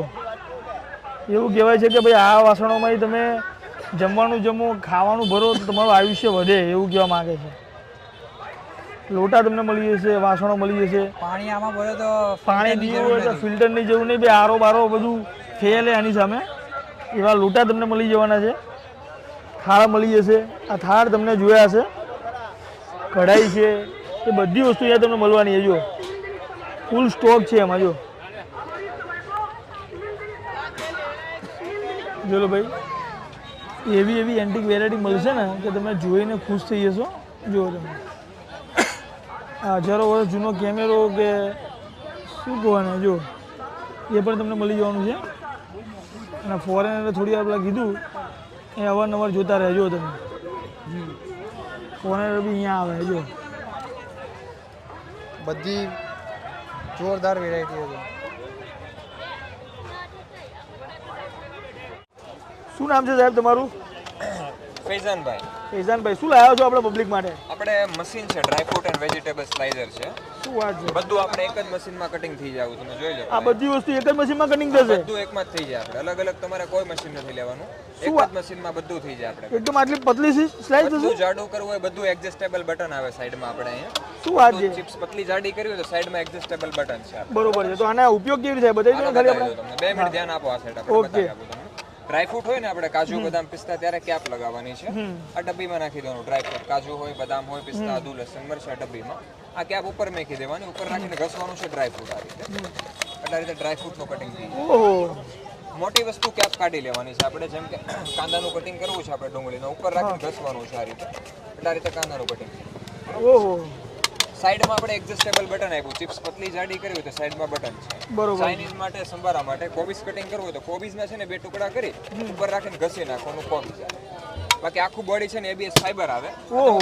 એવું કહેવાય છે કે ભાઈ આ વાસણોમાં તમે જમવાનું જમો, ખાવાનું ભરો તો તમારું આયુષ્ય વધે એવું કહેવા માગે છે. લોટા તમને મળી જશે, વાસણો મળી જશે. પાણી આમાં ભરો તો પાણી પીવું હોય તો ફિલ્ટરની જેવું નહીં, બે આરો બારો બધું ફેલે આની સામે. એવા લોટા તમને મળી જવાના છે. થાળ મળી જશે. આ થાળ તમને જોયા હશે. કઢાઈ છે, એ બધી વસ્તુ અહીંયા તમને મળવાની છે. જો ફૂલ સ્ટોક છે એમાં. જો લો ભાઈ એવી એવી એન્ટિક વેરાયટી મળશે ને કે તમે જોઈને ખુશ થઈ જશો. જુઓ તમે હજારો વર્ષ જૂનો કેમેરો કે શું કહેવાના જો એ પણ તમને મળી જવાનું છે. અને ફોરેનરે થોડી વાર પેલા કીધું એ અવારનવાર જોતા રહેજો તમે. ફોરેનર બી અહીંયા આવે. જો બધી જોરદાર વેરાયટીઓ છે. શું નામ છે સાહેબ તમારું? ફૈઝાનભાઈ. ફૈઝાનભાઈ શું લાવ્યા છો આપણે પબ્લિક માટે? આપણે મશીન છે ડ્રાયફ્રૂટ એન્ડ વેજીટેબલ સ્લાઇઝર છે. શું વાત છે? બધું આપણે એક જ મશીનમાં કટિંગ થઈ જાય. તમે જોઈ લો આ બધી વસ્તુ એક જ મશીનમાં કટિંગ થશે? બધું એકમાં જ થઈ જાય. આપણે અલગ અલગ તમારે કોઈ મશીન નથી લેવાનું. એક જ મશીનમાં બધું થઈ જાય. આપણે એકદમ આટલી પતલી સ્લાઇસ થશે? બધું જાડું કરવું હોય બધું એડજસ્ટેબલ બટન આવે સાઈડમાં. આપણે અહીંયા શું વાત છે? ચિપ્સ પતલી જાડી કરવી હોય તો સાઈડમાં એડજસ્ટેબલ બટન છે. બરોબર છે. તો આના ઉપયોગ કેવી રીતે બતાવી દો ખાલી આપણે. તમને 2 મિનિટ ધ્યાન આપો. આ સાઈડ આપણે બતાવી આપું તમને. ડ્રાયફ્રૂટ હોય ને આપણે કાજુ બદામ પિસ્તા ત્યારે કેપ લગાવવાની છે. આ ડબ્બીમાં નાખી દેવાનું. ડ્રાયફ્રૂટ કાજુ હોય, બદામ હોય, પિસ્તા, આદુ, લસણ, મરચાં ડબ્બીમાં. આ કેપ ઉપર નાખી દેવાની. ઉપર રાખીને ઘસવાનું છે ડ્રાયફ્રૂટ. આ રીતે એટલે રીતે ડ્રાયફ્રૂટનું કટિંગ થઈ જાય. ઓહો મોટી વસ્તુ કેપ કાઢી લેવાની છે. આપણે જેમ કે કાંદાનું કટિંગ કરવું છે આપણે ડુંગળીનો ઉપર રાખીને ઘસવાનું છે આ રીતે. એટલે આ રીતે કાંદાનું કટિંગ. ઓહો સાઈડમાં આપણે એડજસ્ટેબલ બટન આપ્યું. ચિપ્સ પતલી જાડી કરવી હોય તો સાઈડમાં બટન છે. બરોબર. ચાઇનીઝ માટે, સંભારા માટે, કોબીજ કટિંગ કરવું હોય તો કોબીજના છે ને 2 ટુકડા કરી ઉપર રાખીને ઘસી નાખવાનું કોબીજ આવે. બાકી આખું બોડી છે ને ABS ફાઈબર આવે.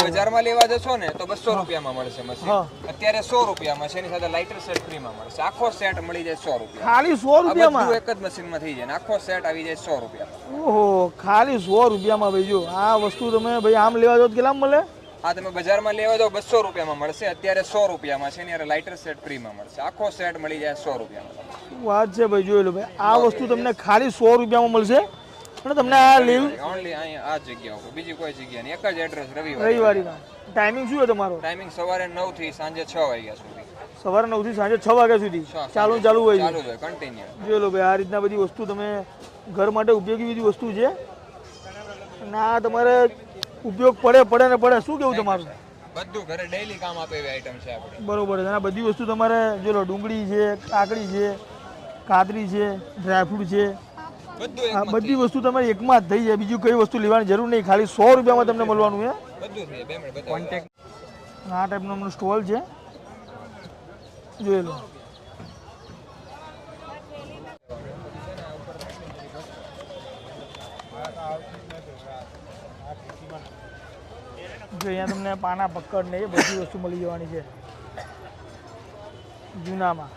બજારમાં લેવા જશો ને તો 200 રૂપિયામાં મળશે મશીન. અત્યારે 100 રૂપિયામાં છે. એની સાથે લાઇટર સેટ ફ્રીમાં મળશે. આખો સેટ મળી જાય 100 રૂપિયા. ખાલી 100 રૂપિયામાં? બધું એક જ મશીનમાં થઈ જાય. આખો સેટ આવી જાય 100 રૂપિયામાં. ઓહો ખાલી 100 રૂપિયામાં ભાઈ. જો આ વસ્તુ તમે ભાઈ આમ લેવા જાવ તો કેટલામાં મળે? આ તમે બજારમાં લેવા જાવ 200 રૂપિયામાં મળશે. અત્યારે 100 રૂપિયામાં છે ને લાઇટર સેટ ફ્રીમાં મળશે. આખો સેટ મળી જાય 100 રૂપિયામાં. વાત છે ભાઈ. જોઈ લો ભાઈ આ વસ્તુ તમને ખાલી 100 રૂપિયામાં મળશે. અને તમને આ લીવ ઓનલી અહીંયા આ જગ્યા ઉપર, બીજી કોઈ જગ્યા નહીં. એક જ એડ્રેસ રવિવારી. રવિવારીમાં. ટાઈમિંગ શું છે તમારો? ટાઈમિંગ સવારે 9 થી સાંજે 6 વાગ્યા સુધી. સવારે 9 થી સાંજે 6 વાગ્યા સુધી ચાલુ હોય છે. ચાલુ હોય કન્ટિન્યુ. જોઈ લો ભાઈ આ રીતના બધી વસ્તુ તમે ઘર માટે ઉપયોગી બધી વસ્તુ છે. અને આ તમારે ઉપયોગ પડે ને પડે. શું કેવું તમારું? બધું ઘરે ડેઈલી કામ આપે એવી આઈટમ છે આપણી. બરોબર છે. અને આ બધી વસ્તુ તમારે જો લો, ડુંગળી છે, કાકડી છે, કાતરી છે, ડ્રાયફ્રૂટ છે, બધું આ બધી વસ્તુ તમારી એકમાં જ થઈ જાય. બીજું કઈ વસ્તુ લેવાની જરૂર નહીં. ખાલી 100 રૂપિયામાં તમને મળવાનું છે. બધું થઈ 2 મિનિટ બતાવો. કોન્ટેક્ટ આ ટાઈપનો આપણો સ્ટોલ છે, જોઈ લો. જો અહીંયા તમને પાના પકડ ને એ બધી વસ્તુ મળી જવાની છે જૂનામાં.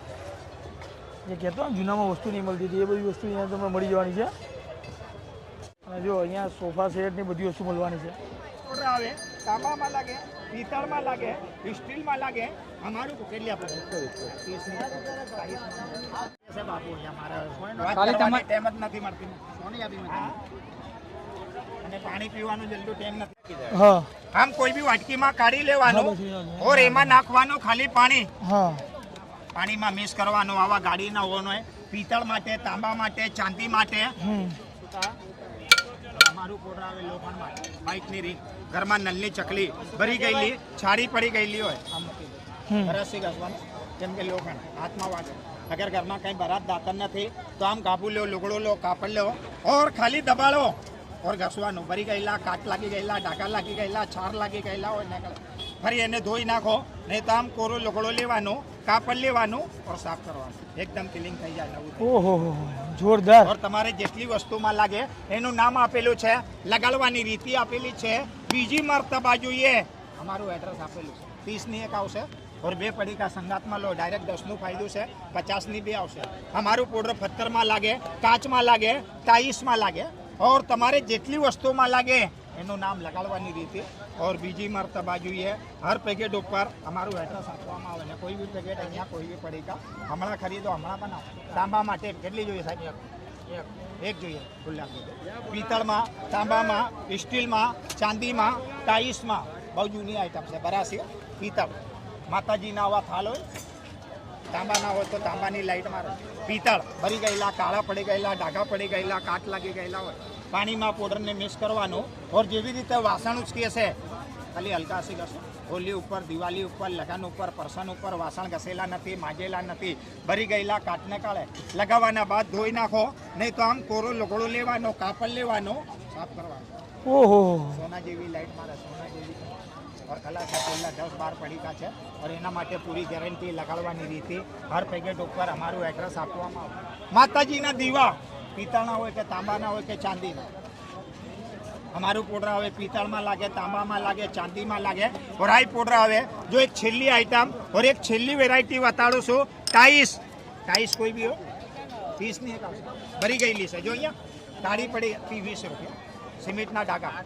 જે કહેતો ને જૂનામાં વસ્તુ નહીં મળતી હતી, એ બધી વસ્તુ અહીંયા તમને મળી જવાની છે. અને જો અહીંયા સોફા સેટ ની બધી વસ્તુ મળવાની છે. ઓર્ડર આવે તાંબામાં લાગે, પિત્તળમાં લાગે, સ્ટીલમાં લાગે. અમારું કેટલી આપો? 30 બાપુ ખાલી તમારે ટેમ જ નથી મળતી. અને પાણી પીવાનું જલ્દી ટેમ નથી. હા આમ કોઈ બી વાટકીમાં કાઢી લેવાનું ઓર એમાં નાખવાનું ખાલી પાણી. હા પાણીમાં મિક્સ કરવાનું. આવા ગાડીના ઓવન હોય, પિત્તળ માટે, તાંબા માટે, ચાંદી માટે. અમારું કોડર આવે લોખંડ માટે, બાઇકની રીંગ, ઘરમાં નલ્લી ચકલી ભરી ગયેલી, છાડી પડી ગયેલી હોય, આમ મૂકી બરાસી ઘસવાનું. જેમ કે લોખંડ હાથમાં વાગે. અગર ઘરમાં કંઈ બરાત દાંતન નથી તો આમ કાપુ લો, લુગડો લો, કાપડ લો ઓર ખાલી દબાડો ઓર ઘસવાનું. ભરી ગયેલા, કાટ લાગી ગયેલા, ડાકા લાગી ગયેલા, છાર લાગી ગયેલા હોય ને ફરી એને ધોઈ નાખો. નહીં તો આમ કોરો લુગડો લેવાનું, કાપડ લેવાનું ઓર સાફ કરવાનું. એકદમ ક્લીન થઈ જાય નવું. ઓહો જોરદાર. ઓર તમારે જેટલી વસ્તુમાં લાગે એનું નામ આપેલું છે, લગાડવાની રીતિ આપેલી છે. બીજી મર્તબા જોઈએ અમારું એડ્રેસ આપેલું છે. 30ની એક આવશે ઓર 2 પડીકા સંગાતમાં લો. ડાયરેક્ટ 10નું ફાયદો છે, 50ની 2 આવશે. અમારું પાવડર પથ્થરમાં લાગે, કાચમાં લાગે, ટાઈસમાં લાગે. ઓર તમારે જેટલી વસ્તુમાં લાગે એનું નામ લગાડવાની રીતે. ઓર બીજી મર્તબા જોઈએ હર પેકેટ ઉપર અમારું એડ્રેસ આપવામાં આવે ને કોઈ બી પેકેટ અહીંયા કોઈ બી પડીકા હમણાં ખરીદો, હમણાં બનાવો. તાંબા માટે કેટલી જોઈએ સાહેબ? એક જોઈએ ખુલ્લા. પિત્તળમાં, તાંબામાં, સ્ટીલમાં, ચાંદીમાં, ટાઈસમાં બહુ જૂની આઈટમ છે. બરાસી પિત્તળ, માતાજીના આવા થાળ હોય, તાંબાના હોય તો તાંબાની લાઈટ મારે. પિત્તળ ભરી ગયેલા, કાળા પડી ગયેલા, ડાઘા પડી ગયેલા, કાટ લાગી ગયેલા હોય, પાણીમાં પાવડરને મિક્સ કરવાનું. ઓર જેવી રીતે વાસણ ઉચકે છે ખાલી હલકાસી ઘસો. હોલી ઉપર, દિવાળી ઉપર, લગન ઉપર, પરસન ઉપર વાસણ ઘસેલા નથી, માજેલા નથી, ભરી ગયેલા કાટને કાઢે લગાવવાના બાદ ધોઈ નાખો. નહીં તો આમ કોરો લુગડો લેવાનો, કાપડ લેવાનો, સાફ કરવાનો. ઓહો સોના જેવી લાઈટ મારે, સોના જેવી. और खलास है 10-12 पड़ीका है और एना माटे पूरी गैरंटी लगाड़वानी रीति हर पैकेट ऊपर हमारू एड्रेस आपवामां आवे. माताजीना दीवा पित्तळना होय के तांबाना होय के चांदीना हमारू पाउडर आवे पित्तळमां लागे, तांबामां लागे, चांदीमां लागे और आई पाउडर आवे. जो एक छेल्ली आइटम और एक छेल्ली वेरायटी बताड़ू छूं. टाइस टाइस कोई भी हो 30 ની એક આવશે ભરી ગયેલી છે. જો અહીંયા કાળી પડી 20 રૂપિયા. સિમેન્ટના ડાકા,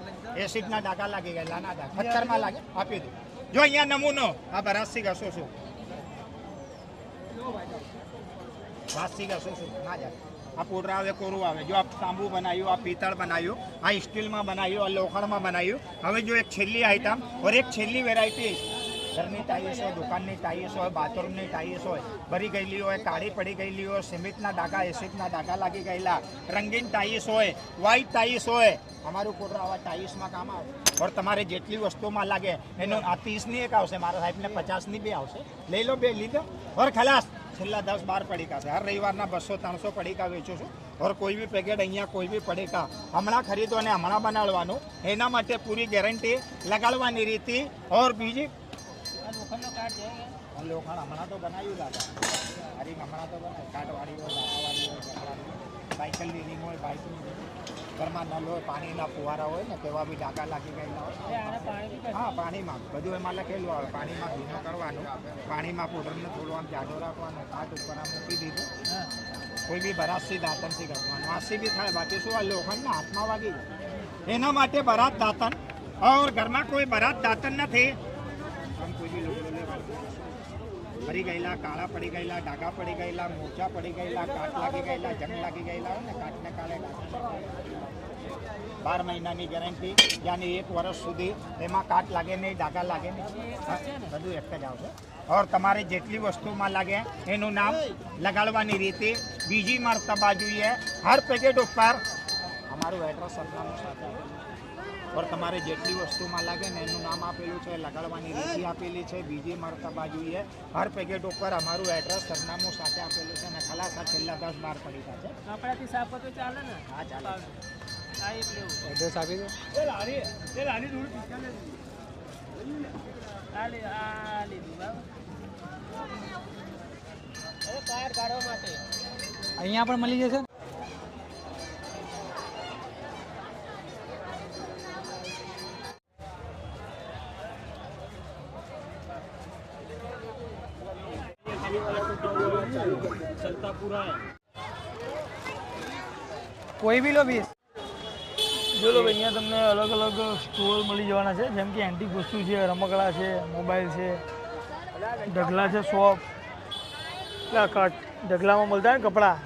એસિડના ડાકા લાગી ગયેલા, ના ડાકા પથ્થરમાં લાગે આપી દો. જો અહીંયા નમૂનો આ બરાસી ઘસો છું, બરાસી ઘસો છું ના જાય. આ પાવડર આવે, કોરું આવે. જો આ તાંબુ બનાવ્યું, આ પિત્તળ બનાવ્યું, આ સ્ટીલમાં બનાવ્યું, આ લોખંડમાં બનાવ્યું. હવે જો એક છેલ્લી આઈટમ और એક છેલ્લી વેરાયટી ઘરની ટાઈસ હોય, દુકાનની ટાઈસ હોય, બાથરૂમની ટાઈસ હોય, ભરી ગયેલી હોય, કાળી પડી ગયેલી હોય, સિમેન્ટના ડાકા, એસિડના ડાકા લાગી ગયેલા, રંગીન ટાઈસ હોય, વ્હાઈટ ટાઈસ હોય, અમારું પાવડર આવા ટાઈસમાં કામ આવે. और તમારે જેટલી વસ્તુમાં લાગે એનું આ 30ની એક આવશે, મારા સાહેબને 50ની 2 આવશે. લઈ લો, 2 લીધો और ખલાસ. છેલ્લા 10-12 પડીકા છે. હર રવિવારના 200-300 પડીકા વેચું છું. और કોઈ બી પેકેટ અહીંયા કોઈ બી પડીકા હમણાં ખરીદો અને હમણાં બનાવવાનું. એના માટે પૂરી ગેરંટી, લગાડવાની રીતિ. और બીજી લોખંડ હમણાં તો બનાવ્યું દાદા, હરી હમણાં તો બનાવ્યું. કાટવાળી હોય, દાણાવાળી હોય, સાયકલની રીંગ હોય, બાઇકની ઘરમાં નલ હોય, પાણીના ફુવારા હોય ને તેવા બી ડાકા લાગી ગયેલા હોય. હા, પાણીમાં બધું એમાં લખેલું આવે. પાણીમાં ભીનો કરવાનું, પાણીમાં પાવડરને થોડું આમ જાડો રાખવાનું, કાટ ઉપર આમ મૂકી દીધું. કોઈ બી બરાતથી દાંતણથી કરવાનું, આસી બી થાય. બાકી શું આ લોખંડના હાથમાં વાગી જાય. એના માટે બરાત દાંતણ. और ઘરમાં કોઈ બરાત દાંતણ નથી આમ કોઈ બી લોકો ભરી ગયેલા, કાળા પડી ગયેલા, ડાઘા પડી ગયેલા, મોજા પડી ગયેલા, કાટ લાગી ગયેલા, જંગ લાગી ગયેલા હોય ને કાટને કાળે 12 મહિનાની ગેરંટી, યાની 1 વર્ષ સુધી એમાં કાટ લાગે નહીં, ડાઘા લાગે નહીં, બધું એક જ આવશે. और તમારે જેટલી વસ્તુમાં લાગે એનું નામ, લગાડવાની રીતિ. બીજી મર્તબા જોઈએ હર પેકેટ ઉપર અમારું એડ્રેસ સરનામું સાથે ઓર તમારે જેટલી વસ્તુમાં લાગે ને એનું નામ આપેલું છે, લગાડવાની રીતિ આપેલી છે, બીજી મરતબા જોઈએ હર પેકેટ ઉપર અમારું એડ્રેસ સરનામું સાથે આપેલું છે અને ખલાસ આ છેલ્લા 10-12 પડીકા છે. આપણાથી સાફ તો ચાલે ને? હા ચાલે. એડ્રેસ આપી દો. અહીંયા પણ મળી જશે. કોઈ બી લો 20. જો લો ભાઈ, અહીંયા તમને અલગ અલગ સ્ટોર મળી જવાના છે, જેમ કે એન્ટિક વસ્તુ છે, રમકડા છે, મોબાઈલ છે, ઢગલા છે, શોપ ઢગલામાં મળતા ને કપડાં,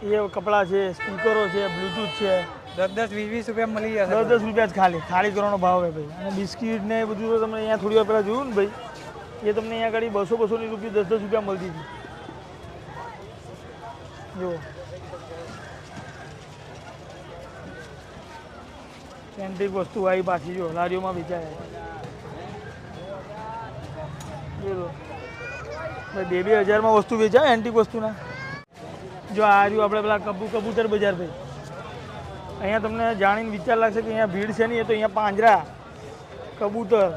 એ કપડાં છે, સ્પીકરો છે, બ્લૂટૂથ છે. 10-20 રૂપિયા મળી જશે. 10 રૂપિયા જ ખાલી કરવાનો ભાવ હોય ભાઈ. અને બિસ્કીટ ને એ બધું તો તમને અહીંયા થોડી વાર પહેલાં જોયું ને ભાઈ, એ તમને અહીંયા આગળ 200-200 ની રૂપિયા 10 રૂપિયા મળતી હતી. જો એન્ટિક વસ્તુ આવી પાછી, જો લારીઓમાં વેચાય. જો ભાઈ 2,000 વસ્તુ વેચાય એન્ટિક વસ્તુના. જો આ રહ્યું આપણે પેલા કબૂતર બજાર ભાઈ. અહીંયા તમને જાણીને વિચાર લાગશે કે અહીંયા ભીડ છે નહીં, એ તો અહીંયા પાંજરા, કબૂતર,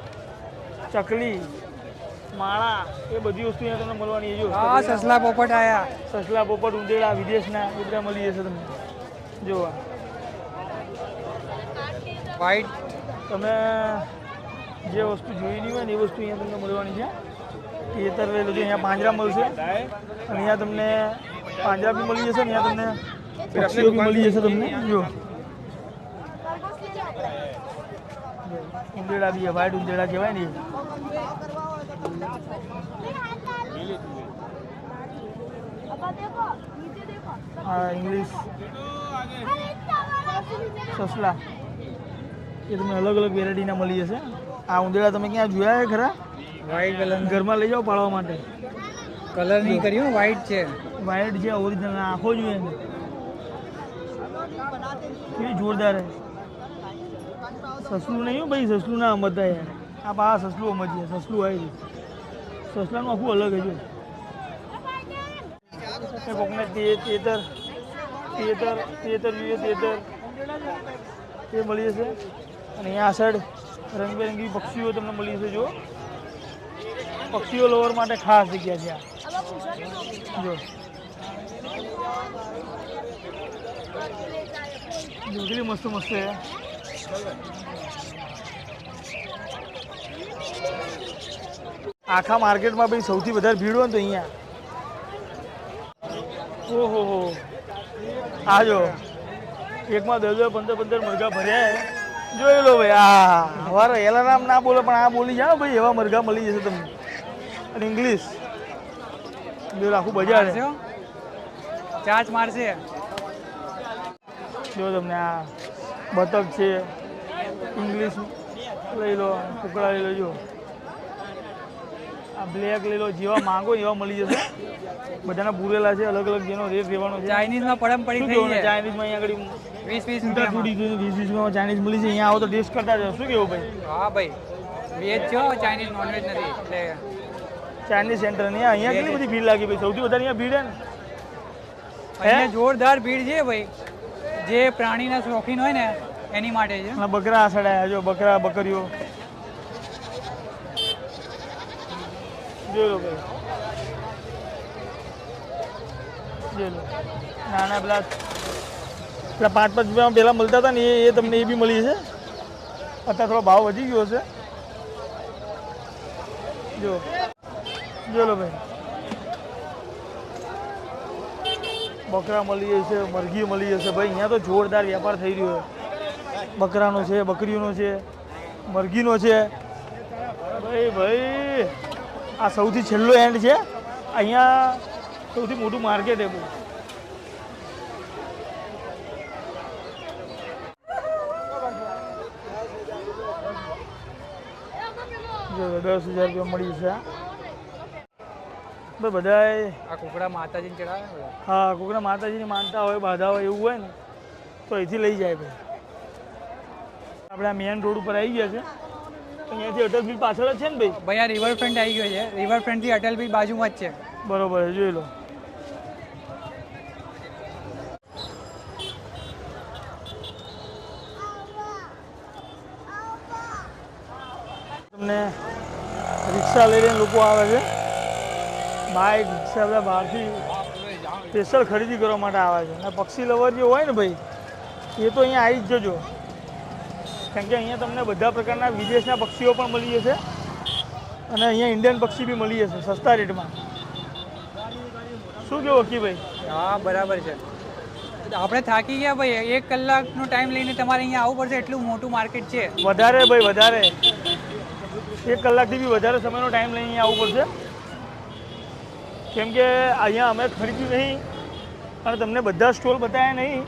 ચકલી, માળા, એ બધી વસ્તુ અહીંયા તમને મળવાની. જો સસલા પોપટ આયા, સસલા પોપટ, ઉંદેડા વિદેશના એ બધા મળી જશે તમને. જો વ્હાઈટ, તમે જે વસ્તુ જોઈ નહીં હોય ને એ વસ્તુ અહીંયા તમને મળવાની છે. તેતર લઈ લેજો, અહીંયા પાંજરા મળશે, અને અહીંયા તમને પાંજરા બી મળી જશે, અહીંયા તમને પક્ષીઓ બી મળી જશે તમને. જો ઉંદેડા બી, વ્હાઈટ ઉંદેડા કહેવાય ને. હા, ઇંગ્લિશ સસલા, એ તમને અલગ અલગ વેરાયટીના મળી જશે. આ ઉંદેડા તમે ક્યાં જોયા છે ખરા? વ્હાઈટ કલર ઘરમાં લઈ જાઓ પાળવા માટે. કલર નહીં કર્યું, વ્હાઈટ છે. વ્હાઈટ છે, ઓરિજિનલ. આંખો જોઈએ ને કેવી જોરદાર છે. સસલું નહીં ભાઈ, સસલું ના સમજતા યાર. આ પા સસલું સમજીએ, સસલું આવી ગયું. સસલાનું આખું અલગ હજુ. કોકને તેતર જોઈએ, તેતર એ મળી જશે. અને અહીંયા આ સાઈડ રંગબેરંગી પક્ષીઓ તમને મળી જશે. જો પક્ષીઓ લવર માટે ખાસ જગ્યા છે આ. જો કેટલી મસ્ત મસ્ત છે. આખા માર્કેટમાં ભાઈ સૌથી વધારે ભીડ હોય ને તો અહીંયા. ઓહો હો, આ જો એકમાં 10-15 મરઘા ભર્યા. જોઈ લો ભાઈ. આ હવારે એલારામ ના બોલે પણ આ બોલી જાઓ ભાઈ, એવા મરઘા મળી જશે તમને. અને ઇંગ્લિશ જો આખું બજાર છે. ચાંચ મારશે. જો તમને આ બતક છે, ઇંગ્લિશ લઈ લો, કુકડા લઈ લો. જો આ બ્લેક લઈ લો, જેવા માંગો એવા મળી જશે. બધાના પૂરેલા છે, અલગ અલગ જેનો રેટ રહેવાનો છે. ચાઇનીઝમાં પડમ પડી થઈ છે. ચાઇનીઝમાં અહીંયા આગળ 20-20 રૂપિયા ચાઇનીઝ મળી છે. અહીંયા આવો તો ટેસ્ટ કરતા જાઓ. શું કેવું ભાઈ? હા ભાઈ, વેજ છો, ચાઇનીઝ નોનવેજ નથી. એટલે ચાઇનીઝ સેન્ટર ને અહીંયા કેટલી બધી ભીડ લાગી ભાઈ. સૌથી વધારે અહીંયા ભીડ હે ને. અહીંયા જોરદાર ભીડ છે ભાઈ. જે પ્રાણીના શોખીન હોય ને એની માટે છે. બકરા સડાયા, જો બકરા બકરીઓ જોઈ લો ભાઈ. જોઈ લો નાના પેલા 5-5 રૂપિયામાં પહેલાં મળતા હતા ને એ તમને એ બી મળી જશે. અત્યારે થોડો ભાવ વધી ગયો છે. જો લો ભાઈ, બકરા મળી જશે, મરઘી મળી જશે ભાઈ. અહીંયા તો જોરદાર વેપાર થઈ રહ્યો છે. બકરાનો છે, બકરીઓનો છે, મરઘીનો છે ભાઈ. આ સૌથી છેલ્લો એન્ડ છે. અહીંયા સૌથી મોટું માર્કેટ છે ભાઈ. જો 10,000 રૂપિયા મળી છે. બધાય આ કુકડા માતાજીને ચડાવે. હા, કુકડા માતાજીની માનતા હોય, બાધા હોય એવું હોય ને તો અહીંથી લઈ જાય ભાઈ. આપણે આ મેન રોડ ઉપર આવી ગયા છે. અહીંયાથી અટલ બ્રિજ પાછળ જ છે ને ભાઈ? ભાઈ આ રિવરફ્રન્ટ આવી ગયો છે. રિવરફ્રન્ટથી અટલ બ્રિજ બાજુમાં જ છે. બરોબર છે, જોઈ લો. તમને રિક્ષા લઈને લોકો આવે છે, બાઇક રિક્ષા બધા બહારથી સ્પેશિયલ ખરીદી કરવા માટે આવે છે. અને પક્ષી લવર જે હોય ને ભાઈ, એ તો અહીંયા આવી જ જજો, કેમ કે અહીંયા તમને બધા પ્રકારના વિદેશના પક્ષીઓ પણ મળી જશે અને અહીંયા ઇન્ડિયન પક્ષી બી મળી જશે સસ્તા રેટમાં. શું કેવું વકીભાઈ? હા બરાબર છે. આપણે થાકી ગયા ભાઈ, 1 કલાકનો ટાઈમ લઈને તમારે અહીંયા આવવું પડશે, એટલું મોટું માર્કેટ છે. વધારે ભાઈ વધારે, 1 કલાકથી બી વધારે સમયનો ટાઈમ લઈને અહીંયા આવવું પડશે, કેમ કે અહીંયા અમે ખરીદ્યું નહીં અને તમને બધા સ્ટોલ બતાવ્યા નહીં,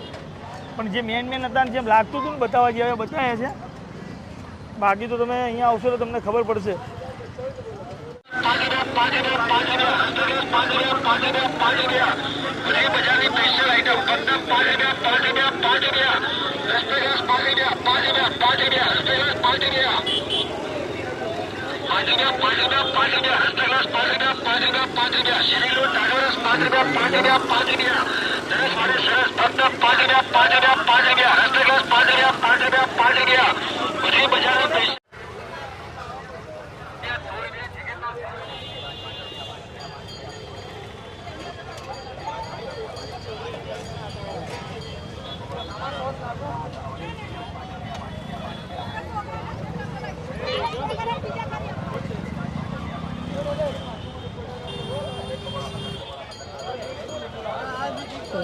પણ જે મેન હતા જેમ લાગતું હતું ને બતાવવા જેવા બતાવ્યા છે. બાકી તો તમે અહીંયા આવશો તો તમને ખબર પડશે.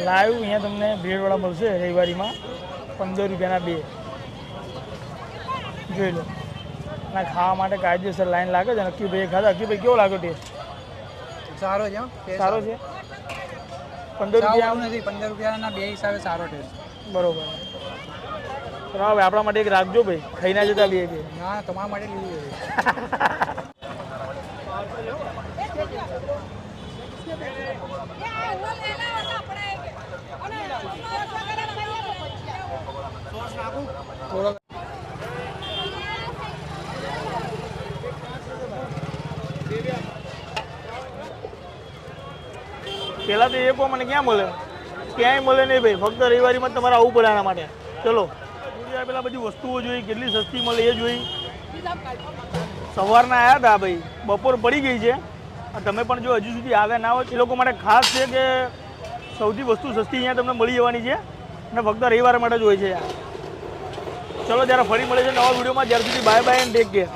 લાઈવ અહીંયા તમને બ્રેડવાળા મળશે રવિવારીમાં, 15 રૂપિયાના 2 જોઈ લો. અને ખાવા માટે કાયદેસર લાઈન લાગે છે. નક્કીભાઈ ખાધા. નક્કીભાઈ કેવો લાગ્યો ટેસ્ટ? સારો છે. સારો છે. 15 રૂપિયા નથી, 15 રૂપિયાના 2 હિસાબે સારો ટેસ્ટ. બરોબર. તો હવે આપણા માટે એક રાખજો ભાઈ, ખાઈ ના જતા 2. ના તમારા માટે લીધું. પેલા તો એ મને ક્યાં મળે? ક્યાંય મળે નહીં ભાઈ, ફક્ત રવિવારીમાં તમારે આવવું પડે આના માટે. ચલો પેલા બધી વસ્તુઓ જોઈ, કેટલી સસ્તી મળે એ જોઈ. સવારના આવ્યા હતા ભાઈ, બપોર પડી ગઈ છે. તમે પણ જો હજુ સુધી આવ્યા ના હોય એ લોકો માટે ખાસ છે કે સૌથી વસ્તુ સસ્તી અહીંયા તમને મળી જવાની છે અને ફક્ત રવિવાર માટે જ હોય છે યાર. ચલો જ્યારે ફરી મળે છે નવા વિડીયોમાં, જ્યાર સુધી bye bye and take care.